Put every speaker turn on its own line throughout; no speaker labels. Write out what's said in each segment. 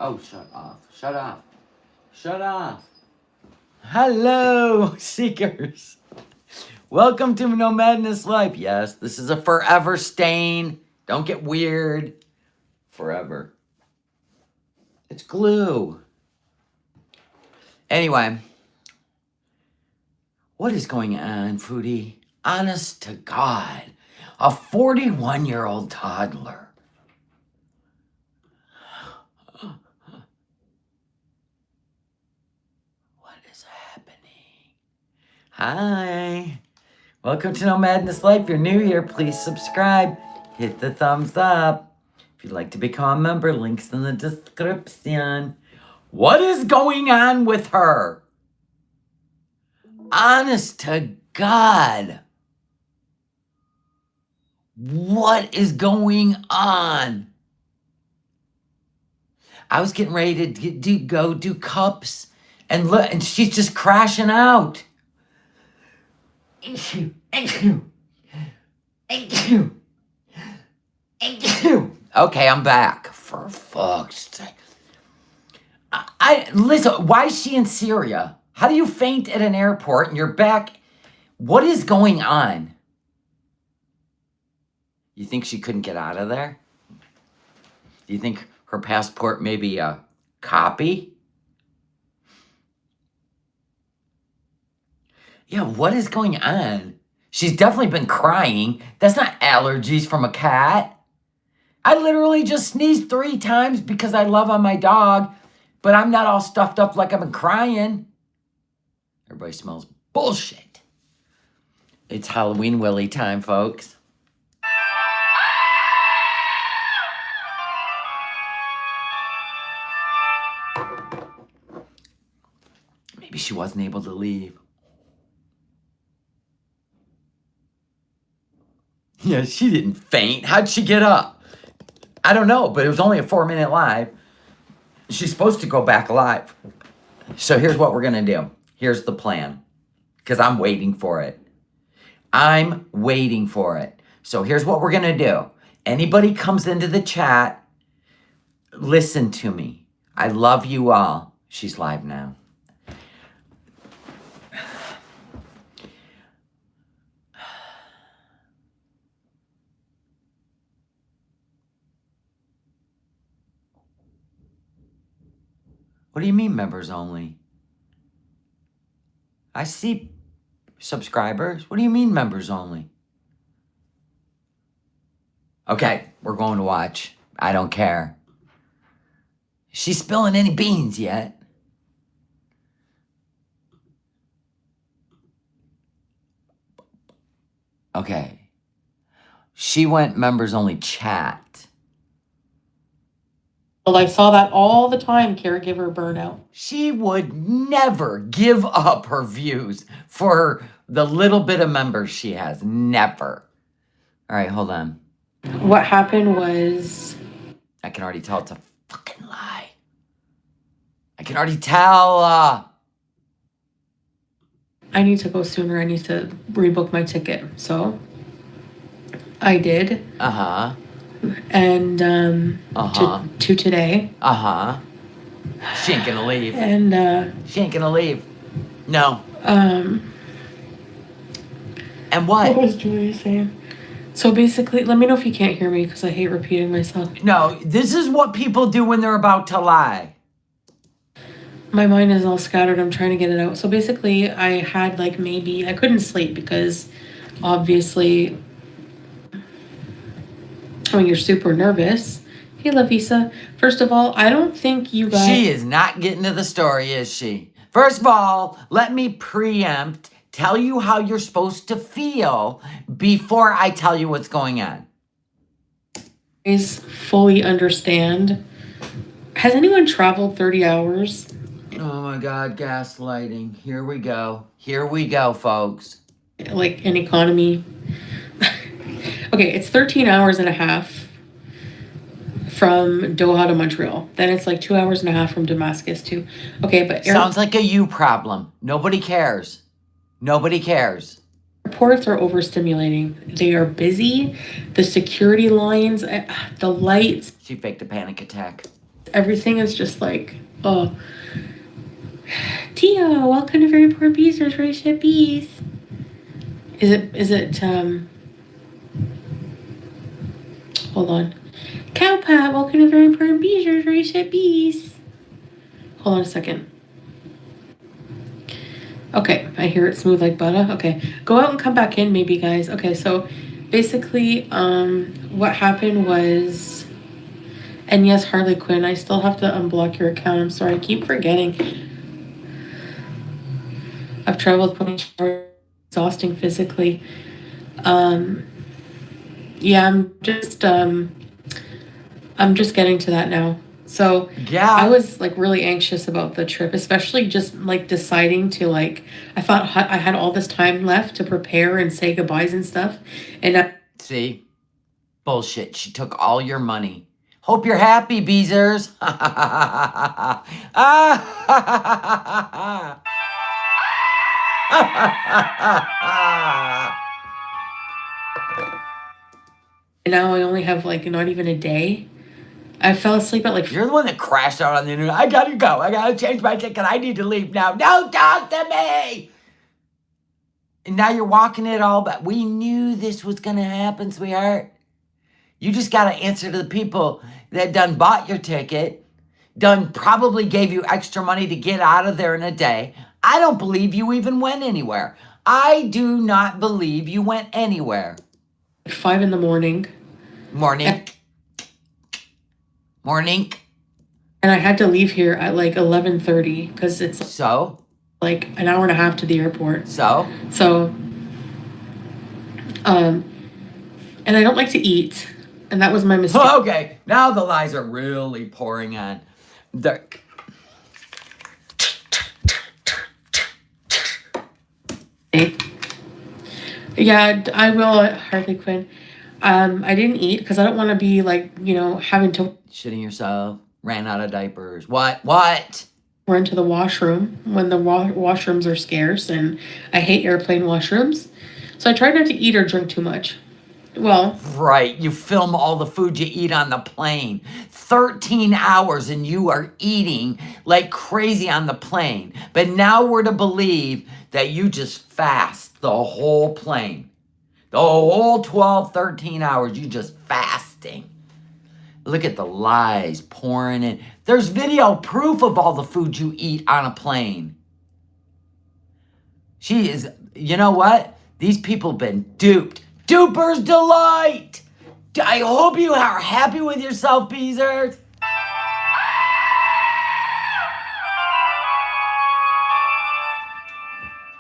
Oh, shut off. Shut off. Shut off.
Hello, seekers. Welcome to No Madness Life. Yes, this is a forever stain. Don't get weird. Forever. It's glue. Anyway, what is going on, Foodie? Honest to God, a 41-year-old toddler. What is happening? Hi. Welcome to No Madness Life. If you're new here, please subscribe. Hit the thumbs up. If you'd like to become a member, links in the description. What is going on with her? Honest to God. What is going on? I was getting ready to go do cups, and look, and she's just crashing out. Okay, I'm back. For fuck's sake. Listen, why is she in Syria? How do you faint at an airport and you're back? What is going on? You think she couldn't get out of there? Do you think her passport may be a copy? Yeah, what is going on? She's definitely been crying. That's not allergies from a cat. I literally just sneezed 3 times because I love on my dog, but I'm not all stuffed up like I've been crying. Everybody smells bullshit. It's Halloween Willy time, folks. Maybe she wasn't able to leave. Yeah, she didn't faint. How'd she get up? I don't know, but it was only a 4-minute live. She's supposed to go back live. So here's what we're going to do. Here's the plan. Because I'm waiting for it. I'm waiting for it. So here's what we're going to do. Anybody comes into the chat, listen to me. I love you all. She's live now. What do you mean members only? I see subscribers. What do you mean members only? Okay, we're going to watch. I don't care. Is she spilling any beans yet? Okay. She went members only chat.
Well, I saw that all the time, caregiver burnout.
She would never give up her views for the little bit of members she has. Never. All right, hold on.
What happened was...
I can already tell it's a fucking lie. I can already tell.
I need to go sooner. I need to rebook my ticket. So I did.
Uh-huh.
And to today.
Uh-huh. She ain't gonna leave.
And
she ain't gonna leave. No. And
what was Julia saying? So basically, let me know if you can't hear me because I hate repeating myself.
No, this is what people do when they're about to lie.
My mind is all scattered. I'm trying to get it out. So basically, I had I couldn't sleep because obviously, you're super nervous. Hey, Lavisa. First of all, I don't think you guys...
She is not getting to the story, is she? First of all, let me preempt, tell you how you're supposed to feel before I tell you what's going on.
Guys fully understand. Has anyone traveled 30 hours?
Oh my God, gaslighting. Here we go. Here we go, folks.
Like an economy. Okay, it's 13 hours and a half from Doha to Montreal. Then it's 2 hours and a half from Damascus to... Okay, but...
Sounds like a you problem. Nobody cares. Nobody cares.
Airports are overstimulating. They are busy. The security lines, the lights...
She faked a panic attack.
Everything is just like, oh, Tia, welcome to Very Poor Beezers, Race Bees. Hold on. Cowpat, welcome to Very Poor Beezers, Race Bees. Hold on a second. Okay, I hear it smooth like butter. Okay, go out and come back in maybe, guys. Okay, so basically, what happened was, and yes, Harley Quinn, I still have to unblock your account. I'm sorry, I keep forgetting. I've traveled exhausting physically. Yeah, I'm just getting to that now. So
Yeah.
I was like really anxious about the trip, especially just like deciding to like, I thought I had all this time left to prepare and say goodbyes and stuff. And
See? Bullshit. She took all your money. Hope you're happy, Beezers.
now I only have like not even a day. I fell asleep at like
You're the one that crashed out on the internet. I gotta go. I gotta change my ticket. I need to leave now. Don't talk to me! And now you're walking it all back. We knew this was gonna happen, sweetheart. You just gotta answer to the people that done bought your ticket, done probably gave you extra money to get out of there in a day. I don't believe you even went anywhere. I do not believe you went anywhere.
5 a.m.
Morning.
And I had to leave here at like 11:30 because it's
So?
like an hour and a half to the airport.
So?
And I don't like to eat. And that was my mistake.
Okay, now the lies are really pouring on.
Yeah, I will, Harley Quinn. I didn't eat because I don't want to be like, having to
Shitting yourself, ran out of diapers. What?
run to the washroom when the washrooms are scarce, and I hate airplane washrooms. So I tried not to eat or drink too much. Well,
right, you film all the food you eat on the plane. 13 hours and you are eating like crazy on the plane. But now we're to believe that you just fast the whole plane. The whole 12, 13 hours, you just fasting. Look at the lies pouring in. There's video proof of all the food you eat on a plane. She is, you know what? These people been duped. Duper's delight! I hope you are happy with yourself, Beezers.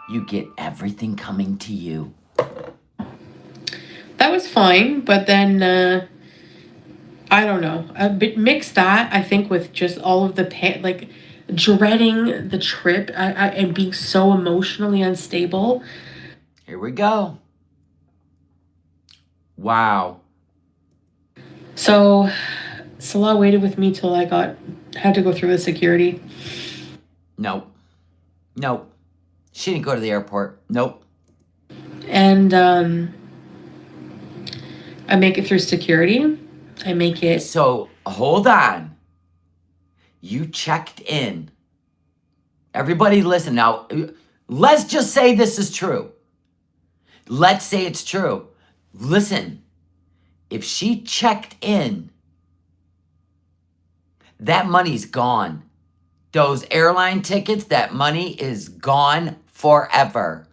You get everything coming to you.
that was fine, but then I don't know. Mix that, I think, with just all of the like dreading the trip and being so emotionally unstable.
Here we go. Wow.
So Salah waited with me till I had to go through the security.
Nope. She didn't go to the airport. Nope.
And I make it through security. I make it.
So, hold on. You checked in. Everybody listen. Now, let's just say this is true. Let's say it's true. Listen. If she checked in, that money's gone. Those airline tickets, that money is gone forever.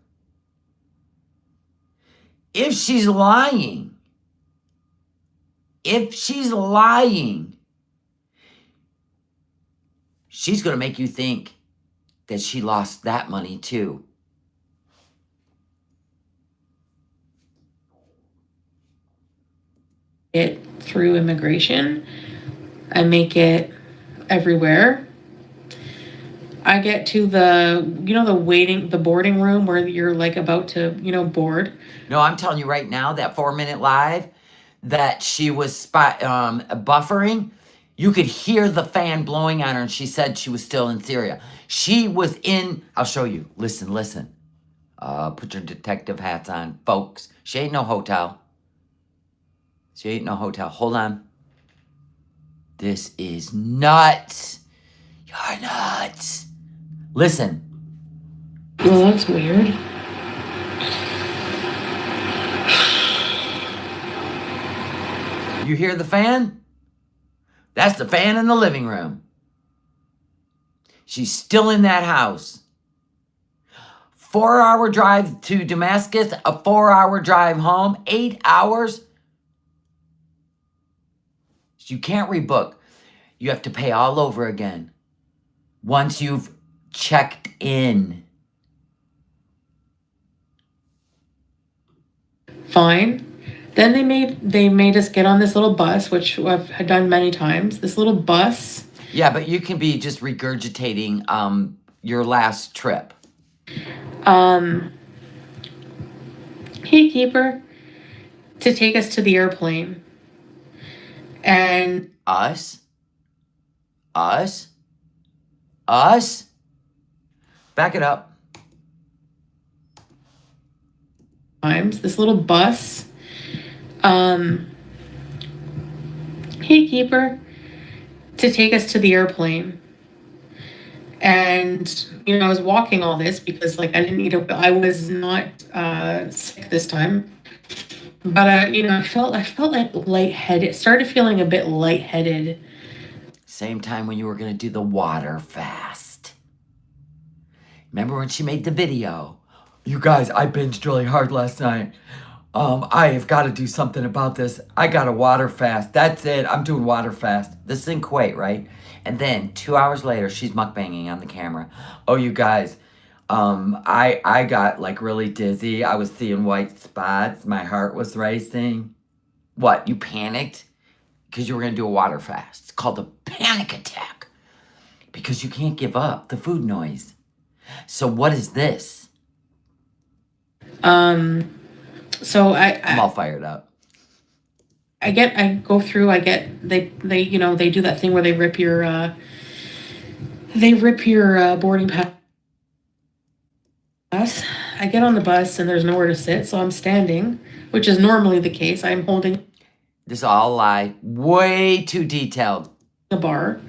If she's lying, she's going to make you think that she lost that money too.
It through immigration. I make it everywhere. I get to the boarding room where you're like about to, board.
No, I'm telling you right now, that 4-minute live that she was buffering, you could hear the fan blowing on her, and she said she was still in Syria. She was in, I'll show you. Listen. Put your detective hats on, folks. She ain't no hotel. Hold on. This is nuts. You're nuts. Listen.
Well, that's weird.
You hear the fan? That's the fan in the living room. She's still in that house. 4-hour drive to Damascus, a 4-hour drive home, 8 hours. You can't rebook. You have to pay all over again once you've checked in.
Fine. Then they made us get on this little bus, which I've done many times. This little bus.
Yeah, but you can be just regurgitating your last trip.
Hey, keeper, to take us to the airplane. And
Us? Back it up.
times this little bus. Hey, keeper, to take us to the airplane. And I was walking all this because like I didn't need to. I was not sick this time, but I felt like lightheaded. Started feeling a bit lightheaded.
Same time when you were going to do the water fast. Remember when she made the video? You guys, I binged really hard last night. I have got to do something about this. I got a water fast. That's it. I'm doing water fast. This is in Kuwait, right? And then 2 hours later, she's mukbanging on the camera. Oh, you guys, I got like really dizzy. I was seeing white spots. My heart was racing. What, you panicked? Because you were going to do a water fast. It's called a panic attack. Because you can't give up the food noise. So what is this?
So
I'm all fired up.
they do that thing where they rip your boarding pass. I get on the bus and there's nowhere to sit, so I'm standing, which is normally the case. I'm holding
This is all a lie. Way too detailed.
a bar.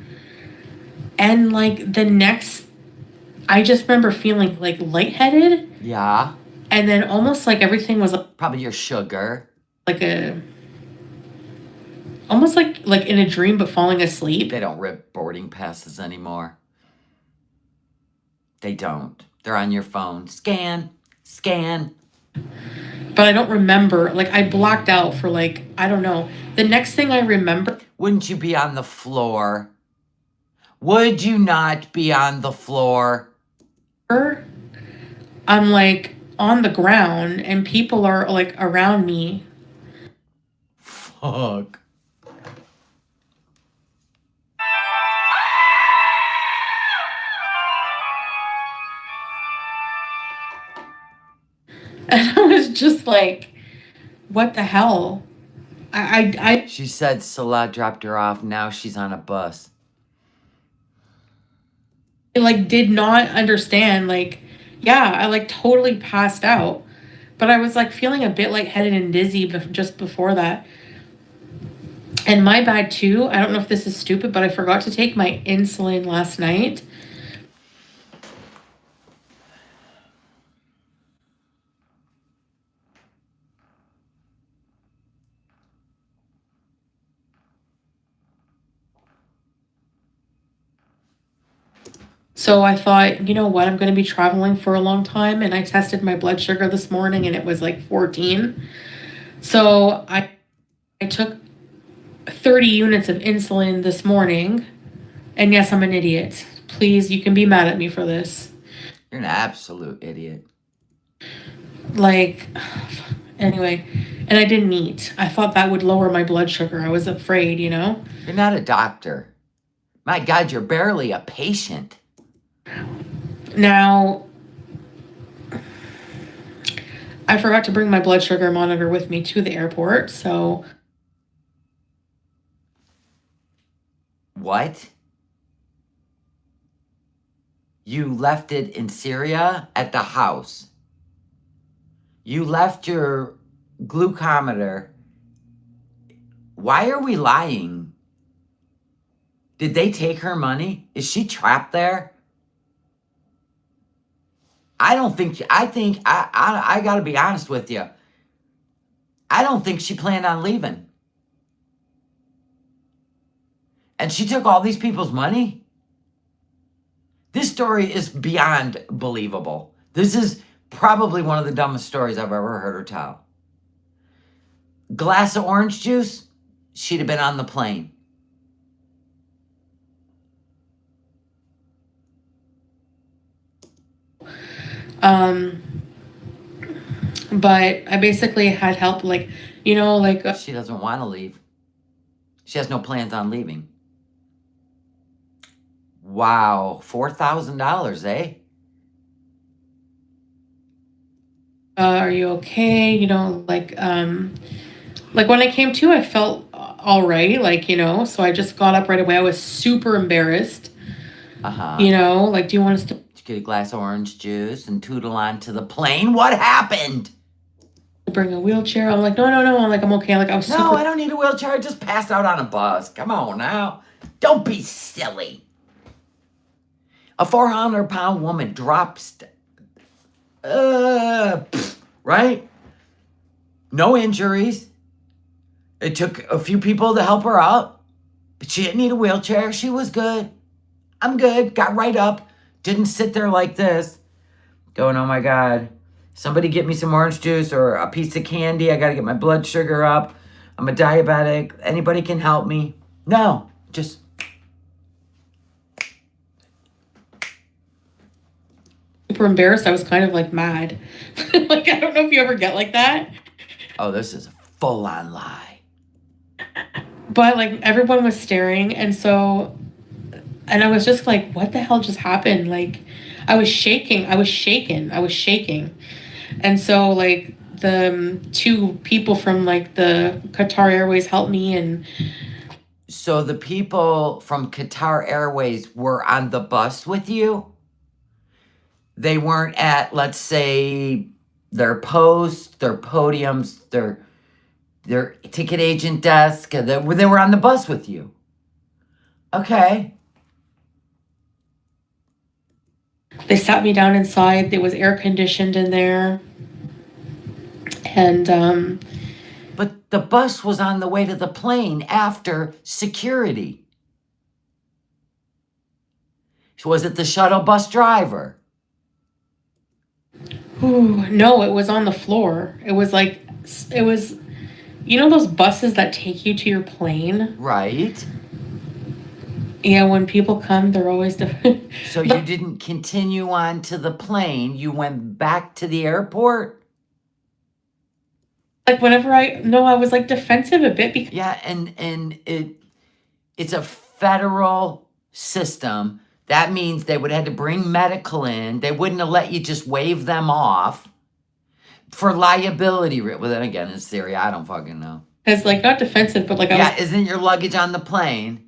And like I just remember feeling like lightheaded.
Yeah.
And then almost like everything was
Probably your sugar.
almost like in a dream, but falling asleep.
They don't rip boarding passes anymore. They don't. They're on your phone. Scan.
But I don't remember. Like I blacked out for I don't know. The next thing I remember.
Wouldn't you be on the floor? Would you not be on the floor?
I'm on the ground and people are around me.
Fuck.
And I was just like, what the hell?
She said Salah dropped her off. Now she's on a bus.
I did not understand. I totally passed out. But I was feeling a bit lightheaded and dizzy just before that. And my bad too. I don't know if this is stupid, but I forgot to take my insulin last night. So I thought, you know what, I'm going to be traveling for a long time. And I tested my blood sugar this morning and it was 14. So I took 30 units of insulin this morning. And yes, I'm an idiot. Please, you can be mad at me for this.
You're an absolute idiot.
Anyway, and I didn't eat. I thought that would lower my blood sugar. I was afraid,
You're not a doctor. My God, you're barely a patient.
Now, I forgot to bring my blood sugar monitor with me to the airport, so...
What? You left it in Syria at the house. You left your glucometer. Why are we lying? Did they take her money? Is she trapped there? I don't think, I gotta be honest with you. I don't think she planned on leaving. And she took all these people's money? This story is beyond believable. This is probably one of the dumbest stories I've ever heard her tell. Glass of orange juice, she'd have been on the plane.
But I basically had help, like, you know, like
She doesn't want to leave. She has no plans on leaving. Wow, $4,000, eh?
are you okay? You know, like when I came to, I felt all right, like, you know, so I just got up right away. I was super embarrassed. You know, like, do you want us to
Did you get a glass of orange juice and tootle on to the plane? What happened?
bring a wheelchair? I'm like, no, I'm like, I'm okay. Like, I was
No, I don't need a wheelchair. I just passed out on a bus. Come on now. Don't be silly. A 400-pound woman drops, right? No injuries. It took a few people to help her out, but she didn't need a wheelchair. She was good. I'm good. Got right up. Didn't sit there like this, going, oh my God, somebody get me some orange juice or a piece of candy. I got to get my blood sugar up. I'm a diabetic. Anybody can help me. No, just
super embarrassed. I was kind of like mad. Like, I don't know if you ever get like that.
Oh, this is a full-on lie.
But like everyone was staring, and I was just like, what the hell just happened? Like, I was shaking. And so like the two people from like the Qatar Airways helped me, and
So the people from Qatar Airways were on the bus with you? They weren't at, let's say, their post, their podiums, their ticket agent desk. They were on the bus with you. Okay.
they sat me down inside. It was air conditioned in there. And
But the bus was on the way to the plane after security. Was it the shuttle bus driver?
no, it was on the floor. It was, you know, those buses that take you to your plane?
Right.
Yeah, when people come, they're always different.
So you didn't continue on to the plane. You went back to the airport?
Like whenever I was like defensive a bit because
Yeah, and it's a federal system. That means they would have to bring medical in. They wouldn't have let you just wave them off for liability. Well, then again, in Syria, I don't fucking know.
because like not defensive, but like
Yeah, isn't your luggage on the plane?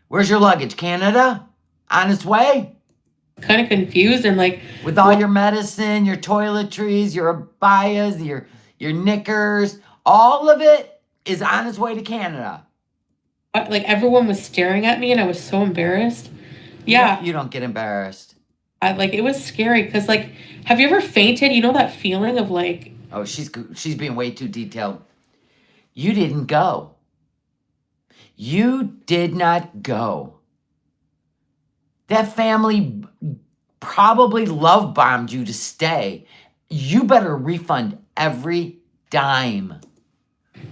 Where's your luggage? Canada? On its way?
kind of confused and like
With all your medicine, your toiletries, your abayas, your knickers, all of it is on its way to Canada.
like everyone was staring at me and I was so embarrassed. Yeah,
You don't get embarrassed.
I like it was scary because like, have you ever fainted? You know that feeling of like
Oh, she's being way too detailed. You didn't go. You did not go. That family probably love bombed you to stay. You better refund every dime.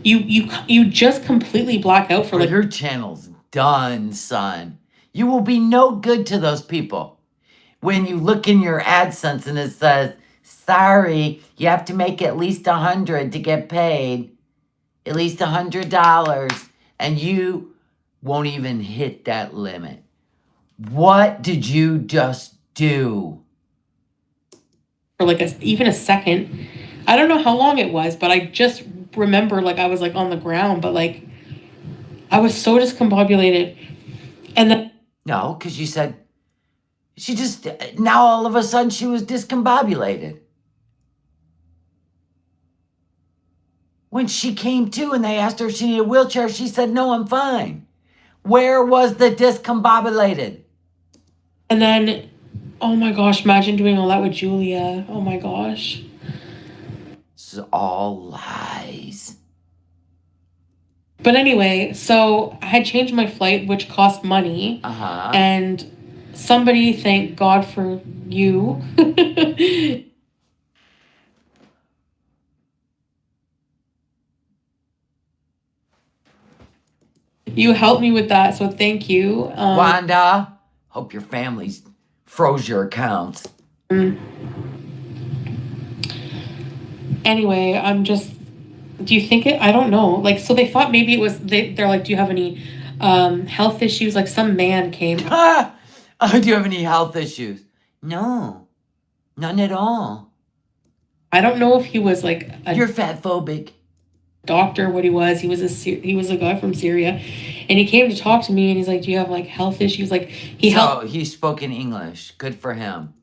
you just completely black out for
Or
like
your channel's done, son. You will be no good to those people. When you look in your AdSense and it says, sorry, you have to make at least $100 to get paid. At least $100. And you won't even hit that limit. What did you just do?
for like even a second. I don't know how long it was, but I just remember like I was like on the ground, but like I was so discombobulated. And then
No, because you said, now all of a sudden she was discombobulated. When she came to and they asked her if she needed a wheelchair, she said, no, I'm fine. Where was the discombobulated?
And then, oh my gosh, imagine doing all that with Julia. Oh my gosh.
It's all lies.
But anyway, so I had changed my flight, which cost money.
Uh-huh.
And somebody, thank God for you, you helped me with that. So thank you.
Wanda, hope your family's froze your accounts.
Anyway, do you think I don't know. Like, so they thought maybe it was, they're like, do you have any health issues? Like some man came.
Oh, do you have any health issues? No, none at all.
I don't know if he was like
You're fat phobic.
Doctor, what he was. He was a guy from Syria, and he came to talk to me, and he's like, do you have like health issues? Like he
spoke in English. Good for him.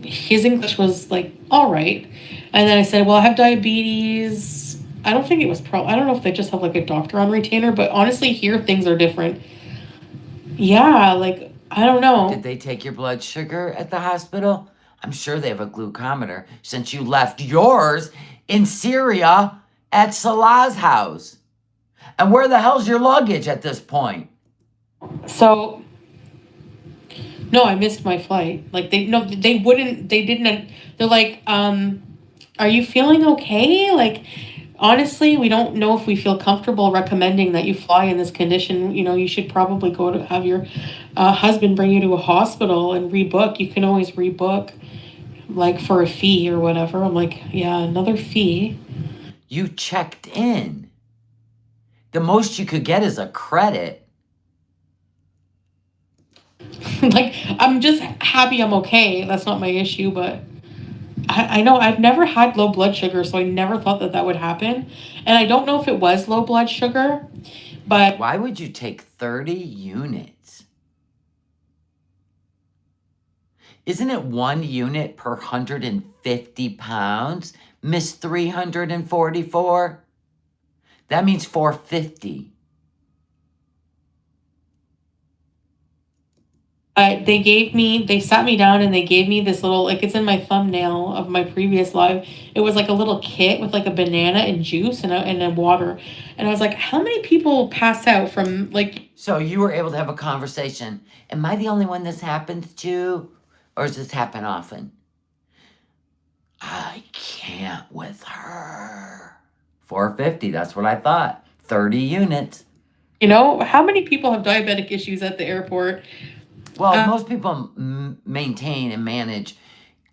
His English was like all right. And then I said, well, I have diabetes. I don't think it was I don't know if they just have like a doctor on retainer, but honestly here things are different. Yeah, like I don't know.
Did they take your blood sugar at the hospital? I'm sure they have a glucometer since you left yours in Syria at Salah's house. And where the hell's your luggage at this point?
So, no, I missed my flight. Like they didn't. They're like, are you feeling okay? Like, honestly, we don't know if we feel comfortable recommending that you fly in this condition. You know, you should probably go to have your husband bring you to a hospital and rebook. You can always rebook, like for a fee or whatever. I'm like, yeah, another fee.
You checked in. The most you could get is a credit.
Like, I'm just happy I'm okay. That's not my issue, but I know I've never had low blood sugar, so I never thought that would happen. And I don't know if it was low blood sugar, but...
Why would you take 30 units? Isn't it 1 unit per 150 pounds? Miss 344? That means 450.
They sat me down and they gave me this little, like it's in my thumbnail of my previous live. It was like a little kit with like a banana and juice and a water. And I was like, how many people pass out from like...
So you were able to have a conversation. Am I the only one this happens to? Or does this happen often? I can't with her. 450, that's what I thought. 30 units.
You know, how many people have diabetic issues at the airport?
Well, most people maintain and manage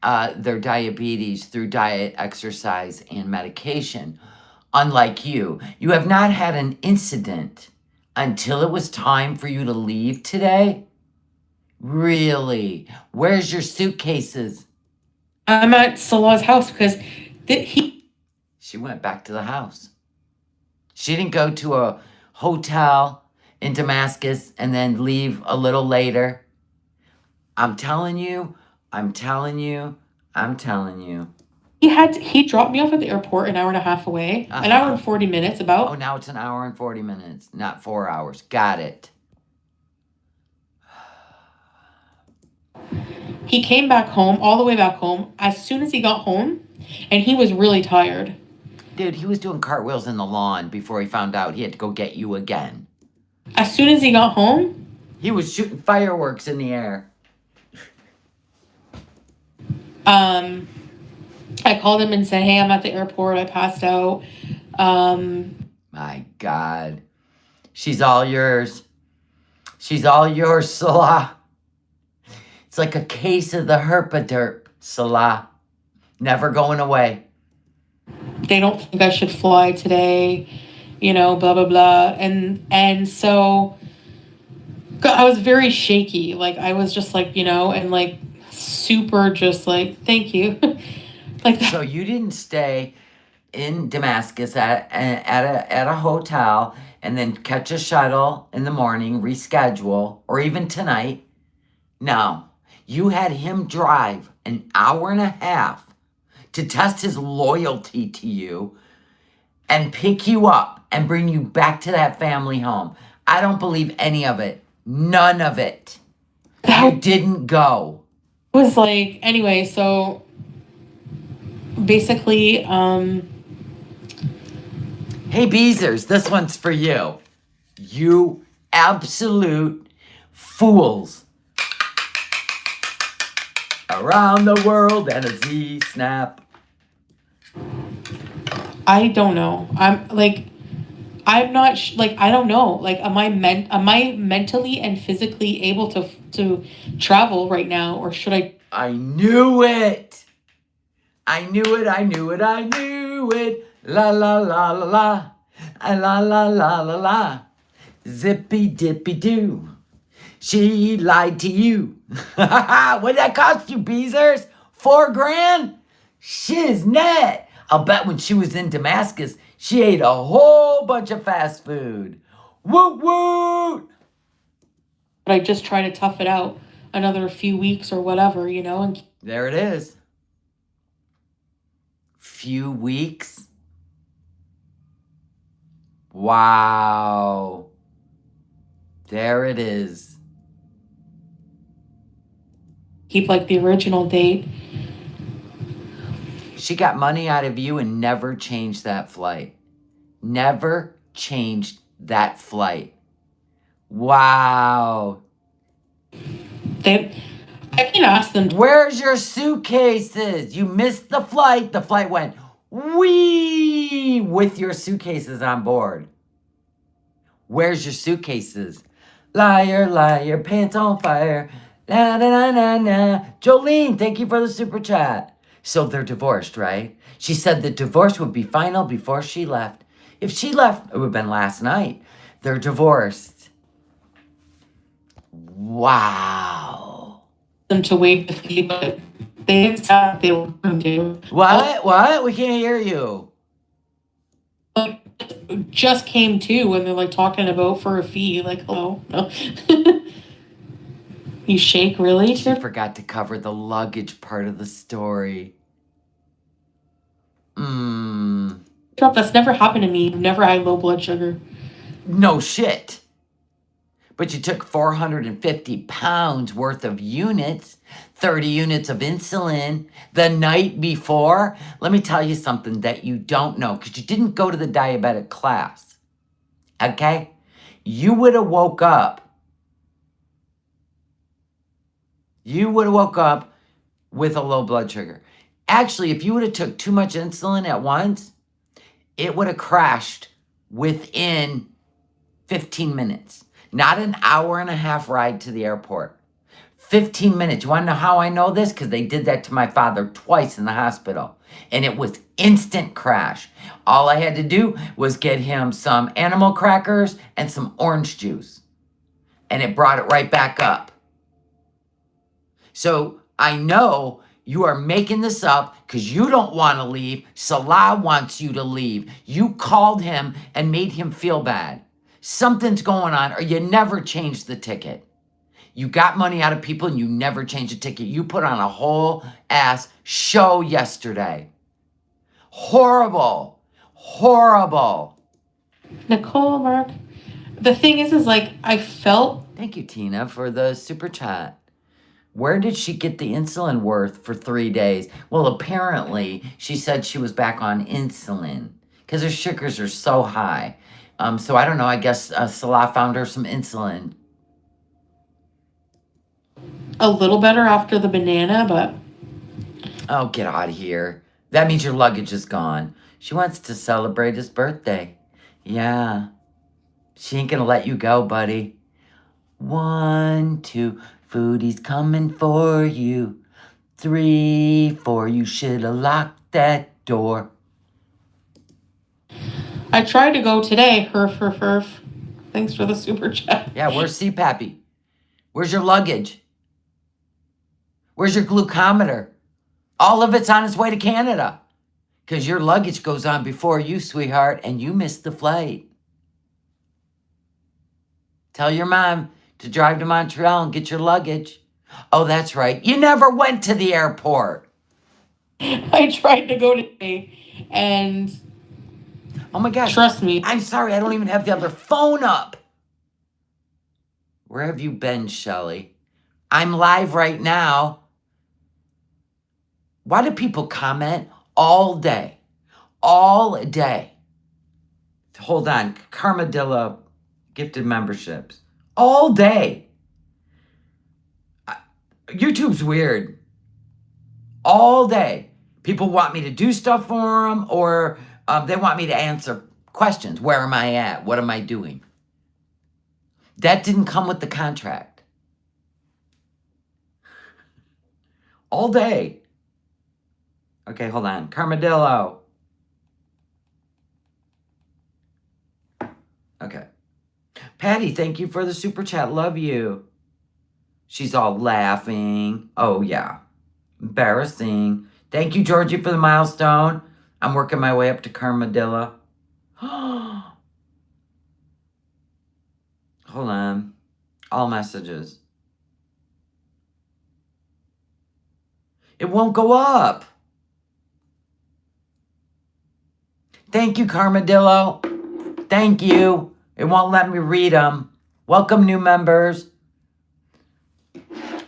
their diabetes through diet, exercise, and medication. Unlike you, you have not had an incident until it was time for you to leave today? Really? Where's your suitcases?
I'm at Salah's house because
She went back to the house. She didn't go to a hotel in Damascus and then leave a little later. I'm telling you.
He dropped me off at the airport an hour and a half away. An hour and 40 minutes about.
Oh, now it's an hour and 40 minutes, not 4 hours. Got it.
He came back home, all the way back home, as soon as he got home, and he was really tired.
Dude, he was doing cartwheels in the lawn before he found out he had to go get you again.
As soon as he got home?
He was shooting fireworks in the air.
I called him and said, hey, I'm at the airport. I passed out.
My God. She's all yours. She's all yours, Salah. It's like a case of the herpaderp, Salah. Never going away.
They don't think I should fly today, you know, blah, blah, blah. And so I was very shaky. Like, I was just like, you know, and like super just like, thank you. Like that.
So you didn't stay in Damascus at a hotel and then catch a shuttle in the morning, reschedule, or even tonight. No. You had him drive an hour and a half to test his loyalty to you and pick you up and bring you back to that family home. I don't believe any of it. None of it. You
That
didn't go.
was like, anyway, so basically,
Hey, Beezers, this one's for you. You absolute fools. Around the world and a Z-snap.
I don't know. I'm not like, I don't know. Like, am I mentally and physically able to travel right now, or should I?
I knew it. I knew it. I knew it. I knew it. La la la la la. La la la la la. Zippy dippy doo. She lied to you. What did that cost you, Beezers? $4,000? Shiznit. I'll bet when she was in Damascus, she ate a whole bunch of fast food. Woot woot.
But I just try to tough it out another few weeks or whatever, and
There it is. Few weeks. Wow. There it is.
keep like the original date.
She got money out of you and never changed that flight. Never changed that flight. Wow.
I can ask them.
Where's your suitcases? You missed the flight. The flight went wee with your suitcases on board. Where's your suitcases? Liar, liar, pants on fire. Na na na na na. Jolene, thank you for the super chat. So they're divorced, right? She said the divorce would be final before she left. If she left, it would have been last night. They're divorced. Wow.
Them to waive the fee, but they didn't say they were going to.
What? We can't hear you.
Just came to when they're like talking about for a fee. Like, hello, no. You shake, really?
She forgot to cover the luggage part of the story.
That's never happened to me. Never had low blood sugar.
No shit. But you took 450 pounds worth of units, 30 units of insulin the night before. Let me tell you something that you don't know, because you didn't go to the diabetic class. Okay? You would have woke up. You would have woke up with a low blood sugar. Actually, if you would have took too much insulin at once, it would have crashed within 15 minutes. Not an hour and a half ride to the airport. 15 minutes. You want to know how I know this? Because they did that to my father twice in the hospital. And it was instant crash. All I had to do was get him some animal crackers and some orange juice. And it brought it right back up. So I know you are making this up because you don't want to leave. Salah wants you to leave. You called him and made him feel bad. Something's going on, or you never changed the ticket. You got money out of people and you never changed the ticket. You put on a whole ass show yesterday. Horrible. Horrible.
Nicole, Mark. The thing is like, I felt.
Thank you, Tina, for the super chat. Where did she get the insulin worth for 3 days? Well, apparently, she said she was back on insulin because her sugars are so high. So I don't know. I guess Salah found her some insulin.
A little better after the banana, but.
Oh, get out of here. That means your luggage is gone. She wants to celebrate his birthday. Yeah. She ain't gonna let you go, buddy. 1, 2... Foodie's coming for you. 3, 4, you should have locked that door.
I tried to go today. Herf. Thanks for the super chat.
Yeah, where's CPAPy? Where's your luggage? Where's your glucometer? All of it's on its way to Canada. Because your luggage goes on before you, sweetheart, and you missed the flight. Tell your mom to drive to Montreal and get your luggage. Oh, that's right. You never went to the airport.
I tried to go today, and
oh my gosh.
Trust me.
I'm sorry, I don't even have the other phone up. Where have you been, Shelly? I'm live right now. Why do people comment all day? All day. Hold on. Carmadillo gifted memberships. All day. YouTube's weird. All day. People want me to do stuff for them, or they want me to answer questions. Where am I at? What am I doing? That didn't come with the contract. All day. Okay, hold on. Carmadillo. Okay. Patty, thank you for the super chat. Love you. She's all laughing. Oh, yeah. Embarrassing. Thank you, Georgie, for the milestone. I'm working my way up to Carmadillo. Hold on. All messages. It won't go up. Thank you, Carmadillo. Thank you. It won't let me read them. Welcome, new members.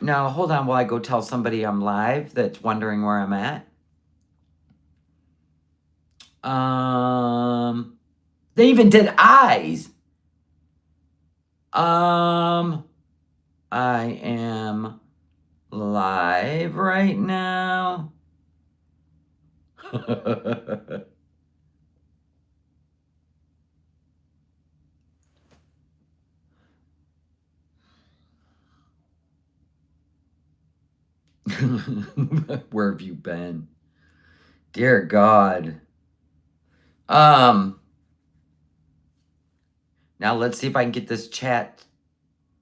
Now, hold on while I go tell somebody I'm live that's wondering where I'm at. They even did eyes. I am live right now. Where have you been? Dear God. Now let's see if I can get this chat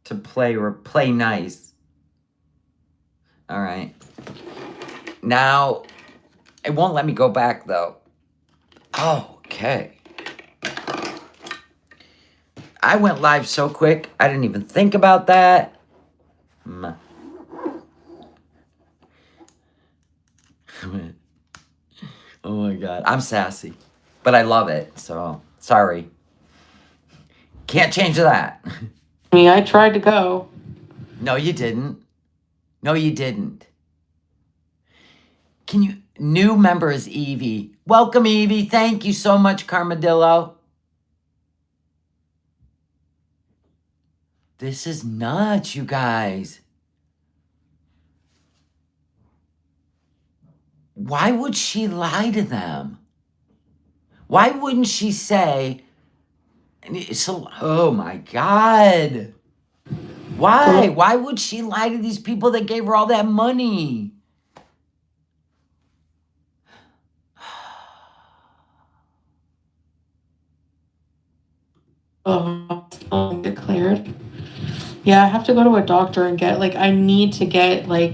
to play nice. All right. Now, it won't let me go back though. Oh, okay. I went live so quick, I didn't even think about that. Oh my God. I'm sassy, but I love it. So sorry. Can't change that.
I tried to go.
No, you didn't. No, you didn't. Can you? New member is Evie. Welcome, Evie. Thank you so much, Carmadillo. This is nuts, you guys. Why would she lie to them? Why wouldn't she say, so, oh my God. Why? Why would she lie to these people that gave her all that money?
Declared. Yeah, I have to go to a doctor and get, I need to get, my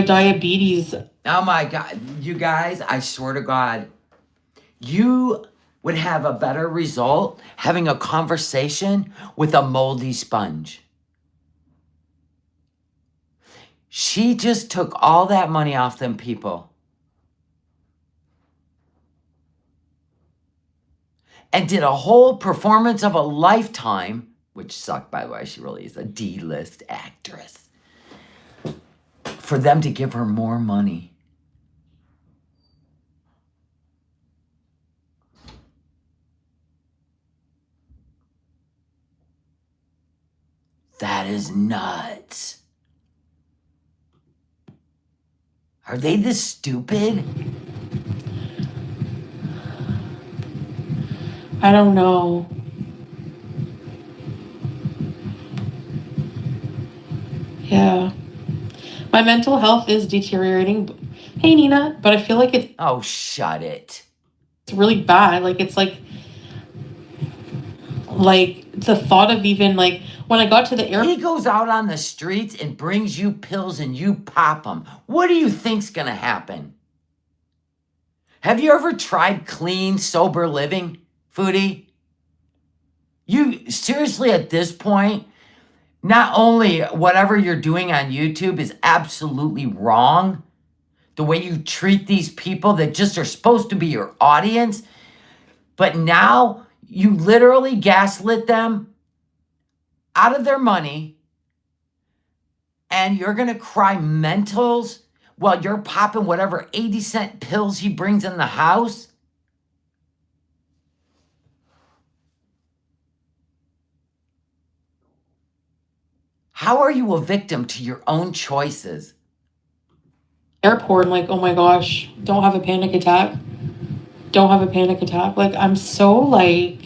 diabetes.
Oh my God. You guys, I swear to God, you would have a better result having a conversation with a moldy sponge. She just took all that money off them people and did a whole performance of a lifetime, which sucked, by the way. She really is a D-list actress, for them to give her more money. That is nuts. Are they this stupid?
I don't know. Yeah. My mental health is deteriorating. Hey, Nina, but I feel like it's...
Oh, shut it.
It's really bad. It's the thought of even, when I got to the airport...
He goes out on the streets and brings you pills and you pop them. What do you think's gonna happen? Have you ever tried clean, sober living, Foodie? You, seriously, at this point, not only whatever you're doing on YouTube is absolutely wrong, the way you treat these people that just are supposed to be your audience, but now you literally gaslit them out of their money, and you're going to cry mentals while you're popping whatever 80-cent pills he brings in the house? How are you a victim to your own choices?
Airport, I'm like, oh my gosh, don't have a panic attack. Don't have a panic attack. Like, I'm so like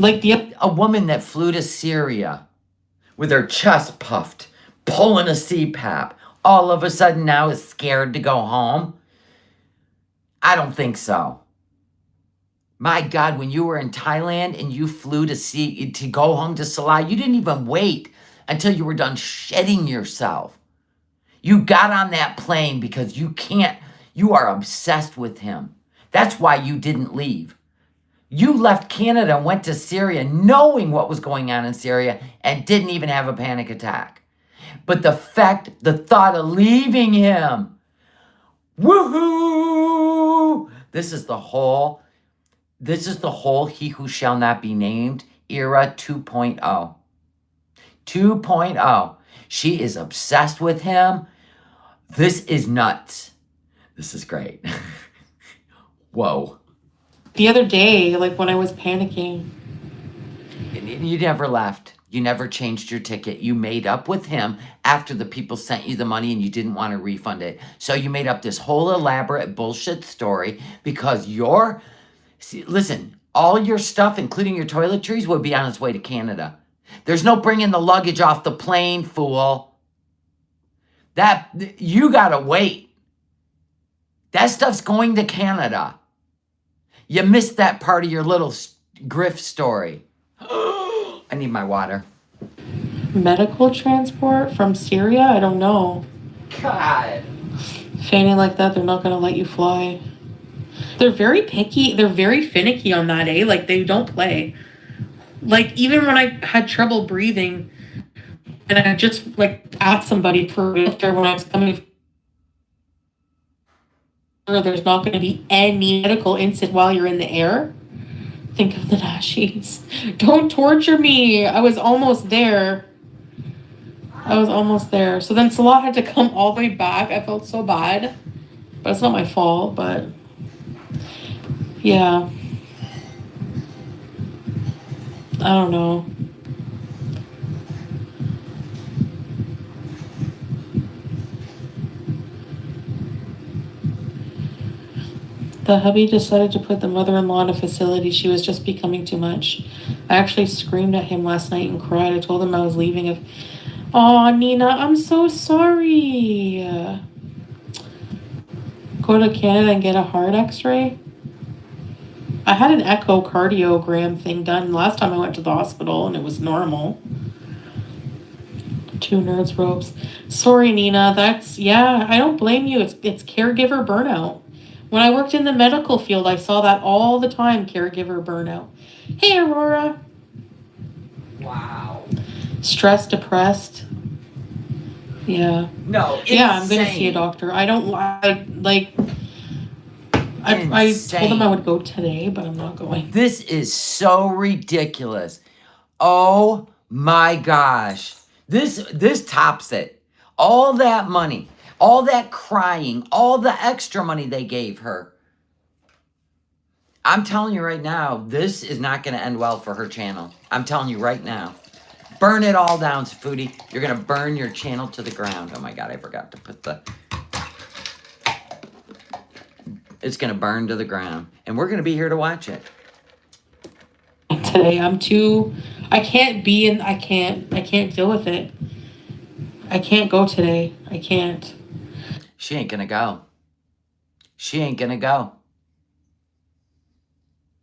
a woman that flew to Syria with her chest puffed, pulling a CPAP, all of a sudden now is scared to go home? I don't think so. My God, when you were in Thailand and you flew to go home to Salah, you didn't even wait until you were done shedding yourself. You got on that plane because you are obsessed with him. That's why you didn't leave. You left Canada and went to Syria knowing what was going on in Syria and didn't even have a panic attack. But the thought of leaving him, woohoo! This is the whole he who shall not be named era 2.0. 2.0. She is obsessed with him. This is nuts. This is great. Whoa.
the other day, like when I was panicking.
You never left. You never changed your ticket. You made up with him after the people sent you the money and you didn't want to refund it. So you made up this whole elaborate bullshit story because listen, all your stuff, including your toiletries, would be on its way to Canada. There's no bringing the luggage off the plane, fool. You gotta wait. That stuff's going to Canada. You missed that part of your little grift story. I need my water.
Medical transport from Syria? I don't know.
God.
Fanny like that, they're not gonna let you fly. They're very picky. They're very finicky on that, eh? Like, they don't play. Like, even when I had trouble breathing, and I just, like, asked somebody for after when I was coming, there's not going to be any medical incident while you're in the air. Think of the Nashies. Don't torture me. I was almost there. So then Salah had to come all the way back. I felt so bad. But it's not my fault, but yeah. I don't know. The hubby decided to put the mother-in-law in a facility. She was just becoming too much. I actually screamed at him last night and cried. I told him I was leaving. Oh, Nina, I'm so sorry. Go to Canada and get a heart x-ray? I had an echocardiogram thing done last time I went to the hospital and it was normal. 2 nerds ropes. Sorry, Nina. I don't blame you. It's caregiver burnout. When I worked in the medical field, I saw that all the time, caregiver burnout. Hey, Aurora.
Wow.
Stressed, depressed. Yeah.
No, insane.
Yeah, I'm going to see a doctor. I told them I would go today, but I'm not going.
This is so ridiculous. Oh my gosh. This tops it. All that money, all that crying, all the extra money they gave her. I'm telling you right now, this is not going to end well for her channel. I'm telling you right now. Burn it all down, Foodie. You're going to burn your channel to the ground. Oh my God, I forgot to put It's going to burn to the ground. And we're going to be here to watch it.
Today, I can't deal with it. I can't go today. I can't.
She ain't going to go. She ain't going to go.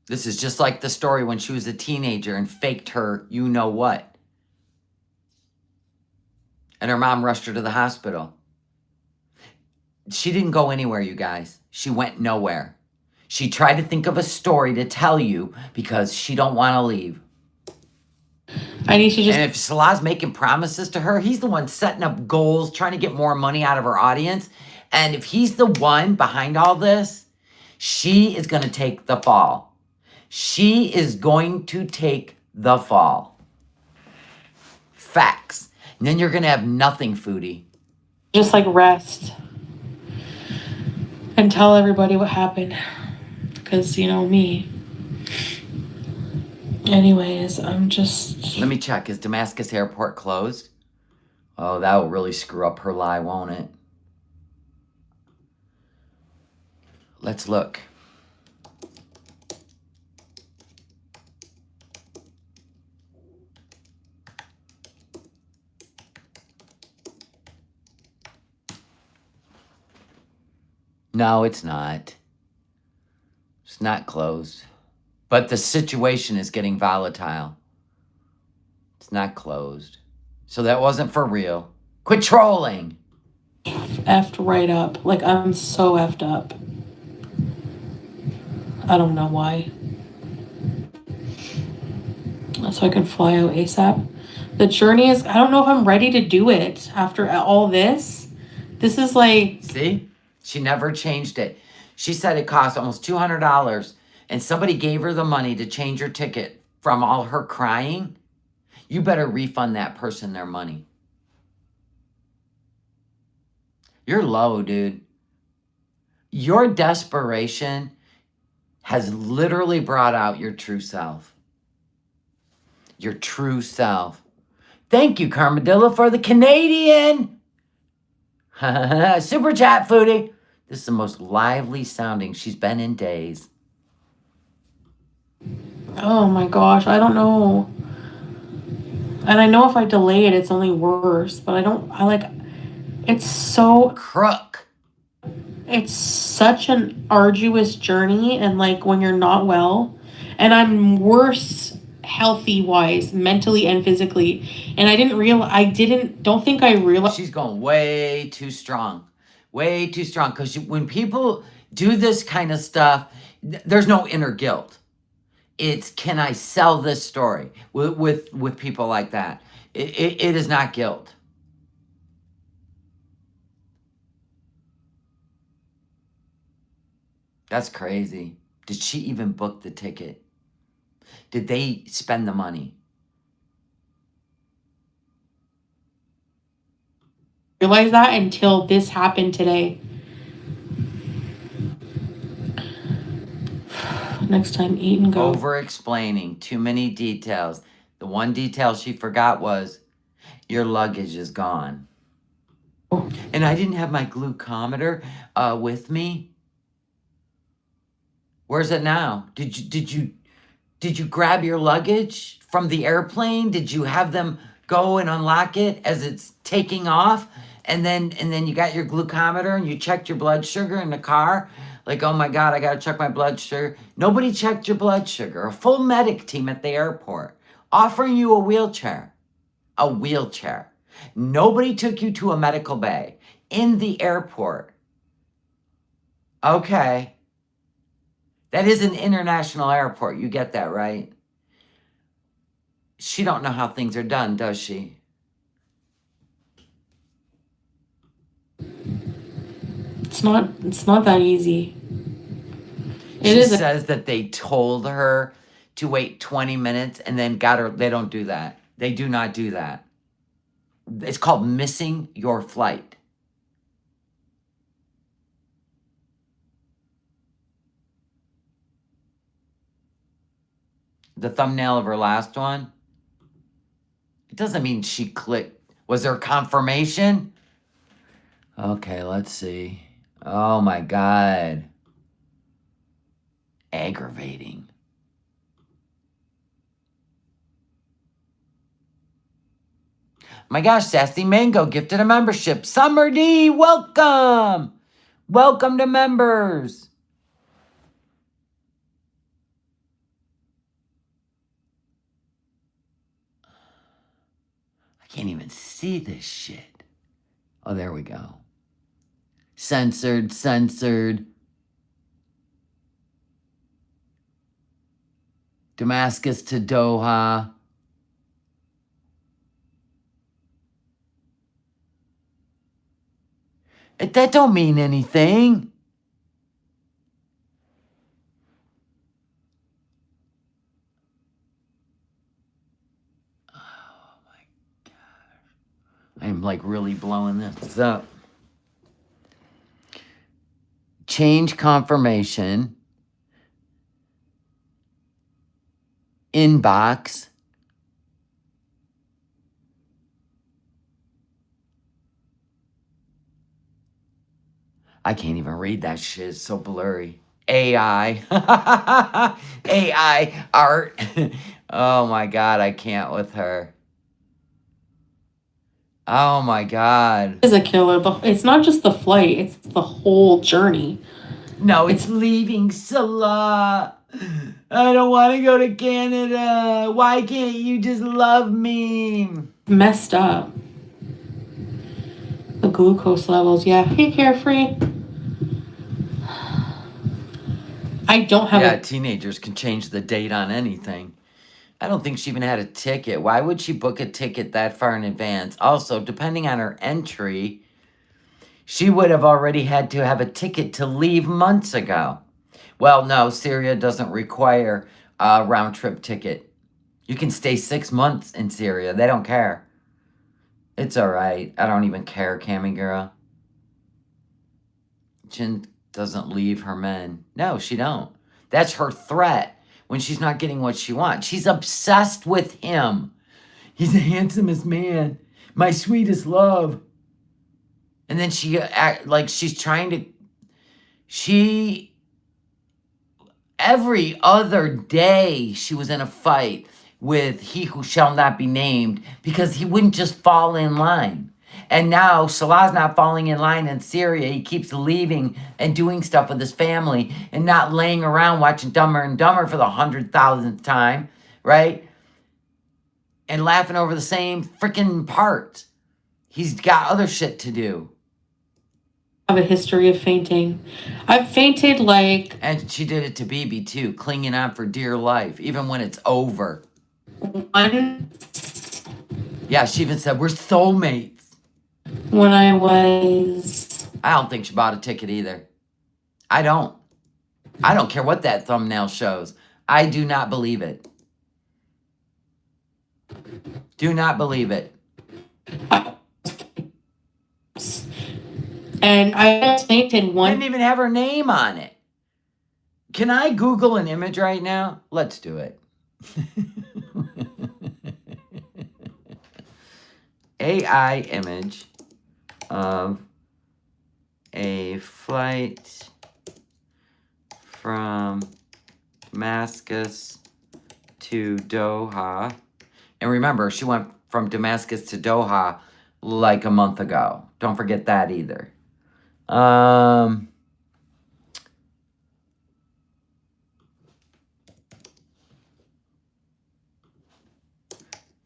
This is just like the story when she was a teenager and faked her you-know-what. And her mom rushed her to the hospital. She didn't go anywhere, you guys. She went nowhere. She tried to think of a story to tell you because she don't want to leave.
And
if Salah's making promises to her, he's the one setting up goals, trying to get more money out of her audience. And if he's the one behind all this, she is going to take the fall. She is going to take the fall. Facts. And then you're going to have nothing, Foodie.
Just like rest and tell everybody what happened. Because, you know, me. Anyways, I'm just.
Let me check. Is Damascus Airport closed? Oh, that will really screw up her lie, won't it? Let's look. No, it's not. It's not closed. But the situation is getting volatile. It's not closed. So that wasn't for real. Quit trolling.
Effed right up. Like, I'm so effed up. I don't know why. So I can fly out ASAP. The journey is, I don't know if I'm ready to do it after all this. This is like.
See? She never changed it. She said it cost almost $200 and somebody gave her the money to change her ticket from all her crying. You better refund that person their money. You're low, dude. Your desperation has literally brought out your true self. Your true self. Thank you, Carmadilla, for the Canadian. Super chat, Foodie. This is the most lively sounding she's been in days.
Oh my gosh, I don't know. And I know if I delay it, it's only worse. But it's so.
Crook.
It's such an arduous journey. And like when you're not well. And I'm worse healthy wise, mentally and physically. And don't think I realized.
She's going way too strong. Way too strong. Because when people do this kind of stuff, there's no inner guilt. It's, can I sell this story with people like that? It is not guilt. That's crazy. Did she even book the ticket? Did they spend the money?
Realize that until this happened today. Next time, eat and go.
Over-explaining. Too many details. The one detail she forgot was, your luggage is gone. And I didn't have my glucometer with me. Where's it now? Did you grab your luggage from the airplane? Did you have them go and unlock it as it's taking off? And then you got your glucometer and you checked your blood sugar in the car? Like, oh my God, I gotta check my blood sugar. Nobody checked your blood sugar. A full medic team at the airport offering you a wheelchair. A wheelchair. Nobody took you to a medical bay in the airport. Okay. That is an international airport. You get that, right? She don't know how things are done, does she?
It's not that easy.
She says that they told her to wait 20 minutes and then got her. They don't do that. They do not do that. It's called missing your flight. The thumbnail of her last one. It doesn't mean she clicked. Was there confirmation? Okay, let's see. Oh my God. Aggravating. My gosh, Sassy Mango gifted a membership. Summer D, welcome. Welcome to members. I can't even see this shit. Oh, there we go. Censored. Damascus to Doha. That don't mean anything. Oh my God. I'm like really blowing this up. Change confirmation. Inbox. I can't even read that shit. It's so blurry. AI. AI art. Oh my God, I can't with her. Oh my God.
Is a killer. It's not just the flight, it's the whole journey.
No, it's leaving Salah. I don't want to go to Canada. Why can't you just love me?
Messed up. The glucose levels, yeah. Hey, Carefree. I don't have
Yeah, teenagers can change the date on anything. I don't think she even had a ticket. Why would she book a ticket that far in advance? Also, depending on her entry, she would have already had to have a ticket to leave months ago. Well, no, Syria doesn't require a round-trip ticket. You can stay 6 months in Syria. They don't care. It's all right. I don't even care, Cammy girl. Jin doesn't leave her men. No, she don't. That's her threat when she's not getting what she wants. She's obsessed with him. He's the handsomest man. My sweetest love. And then she act like she's trying to... Every other day she was in a fight with he who shall not be named because he wouldn't just fall in line. And now Salah's not falling in line in Syria. He keeps leaving and doing stuff with his family and not laying around watching Dumber and Dumber for the 100,000th time, right? And laughing over the same freaking parts. He's got other shit to do.
a history of fainting. I've fainted like...
And she did it to BB too, clinging on for dear life, even when it's over.
One...
Yeah, she even said, we're soulmates.
When I was...
I don't think she bought a ticket either. I don't. I don't care what that thumbnail shows. I do not believe it. Do not believe it.
And I fainted one...
Didn't even have her name on it. Can I Google an image right now? Let's do it. AI image of a flight from Damascus to Doha. And remember, she went from Damascus to Doha like a month ago. Don't forget that either.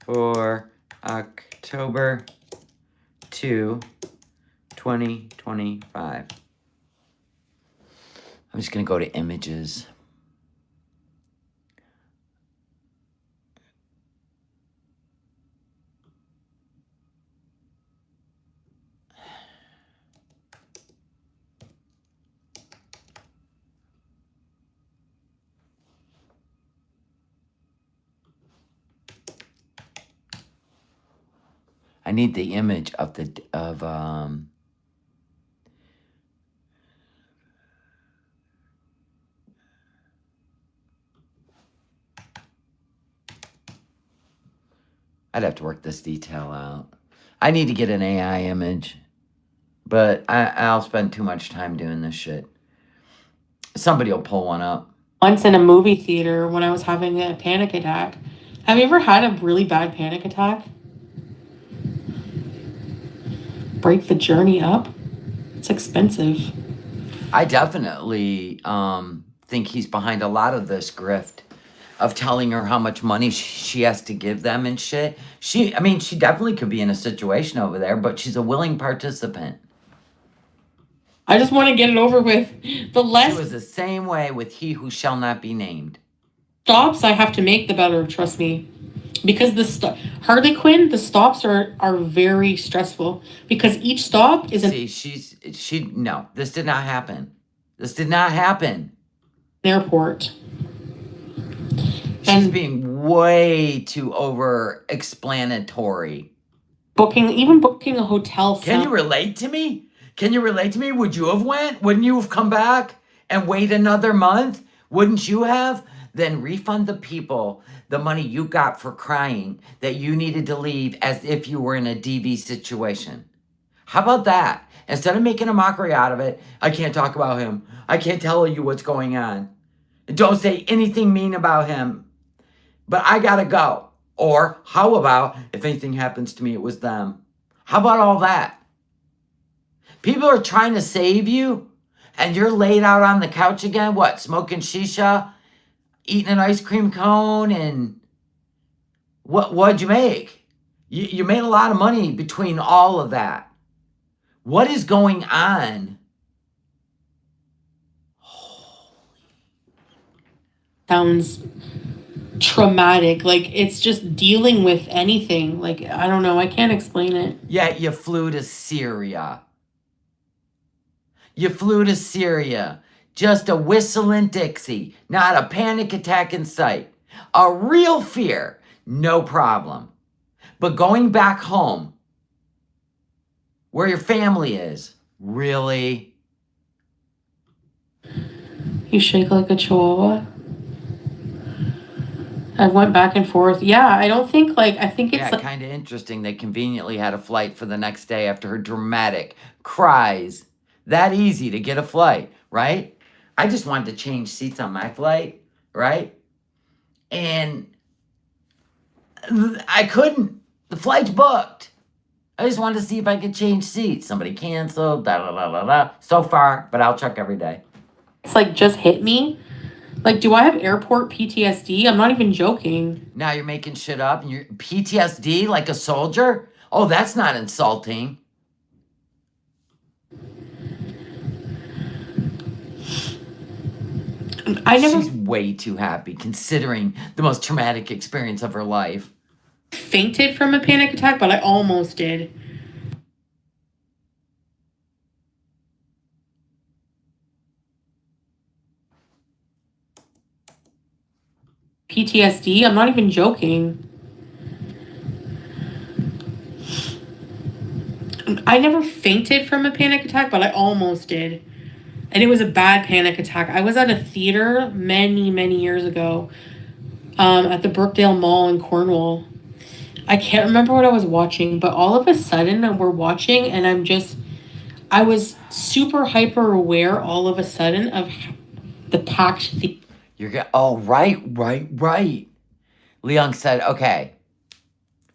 For October 2, 2025. I'm just going to go to images. I need the image of I'd have to work this detail out. I need to get an AI image, but I'll spend too much time doing this shit. Somebody will pull one up.
Once in a movie theater when I was having a panic attack. Have you ever had a really bad panic attack? Break the journey up? It's expensive.
I definitely think he's behind a lot of this grift of telling her how much money she has to give them and shit. She definitely could be in a situation over there, but she's a willing participant.
I just want to get it over with. The less
She was the same way with he who shall not be named.
stops I have to make, the better, trust me. Because Harley Quinn, the stops are very stressful. Because each stop is
no, this did not happen. This did not happen.
an airport.
She's being way too over explanatory.
booking a hotel.
Can you relate to me? Can you relate to me? Would you have went? Wouldn't you have come back and wait another month? Wouldn't you have? Then refund the people the money you got for crying that you needed to leave as if you were in a DV situation. How about that? Instead of making a mockery out of it, I can't talk about him. I can't tell you what's going on. Don't say anything mean about him. But I gotta go. Or how about if anything happens to me, it was them? How about all that? People are trying to save you, and you're laid out on the couch again, what, smoking shisha, eating an ice cream cone, and what'd you make? You made a lot of money between all of that. What is going on?
Sounds traumatic. Like, it's just dealing with anything. Like, I don't know. I can't explain it.
Yet you flew to Syria. You flew to Syria. Just a whistle and Dixie. Not a panic attack in sight. A real fear. No problem. But going back home, where your family is, really?
You shake like a chihuahua. I went back and forth. Yeah, I don't think like, I think it's
Yeah,
like,
kind of interesting. They conveniently had a flight for the next day after her dramatic cries. That easy to get a flight, right? I just wanted to change seats on my flight, right? And I couldn't. The flight's booked. I just wanted to see if I could change seats. Somebody canceled, da da da da da. So far, but I'll check every day.
it's like just hit me. Like, do I have airport PTSD? I'm not even joking.
Now you're making shit up and you're PTSD like a soldier? Oh, that's not insulting. She's way too happy considering the most traumatic experience of her life.
Fainted from a panic attack, but I almost did. PTSD? I'm not even joking. I never fainted from a panic attack, but I almost did. And it was a bad panic attack. I was at a theater many, many years ago at the Brookdale Mall in Cornwall. I can't remember what I was watching, but all of a sudden we're watching and I was super hyper aware all of a sudden of the packed theater.
Oh, right. Leon said, okay,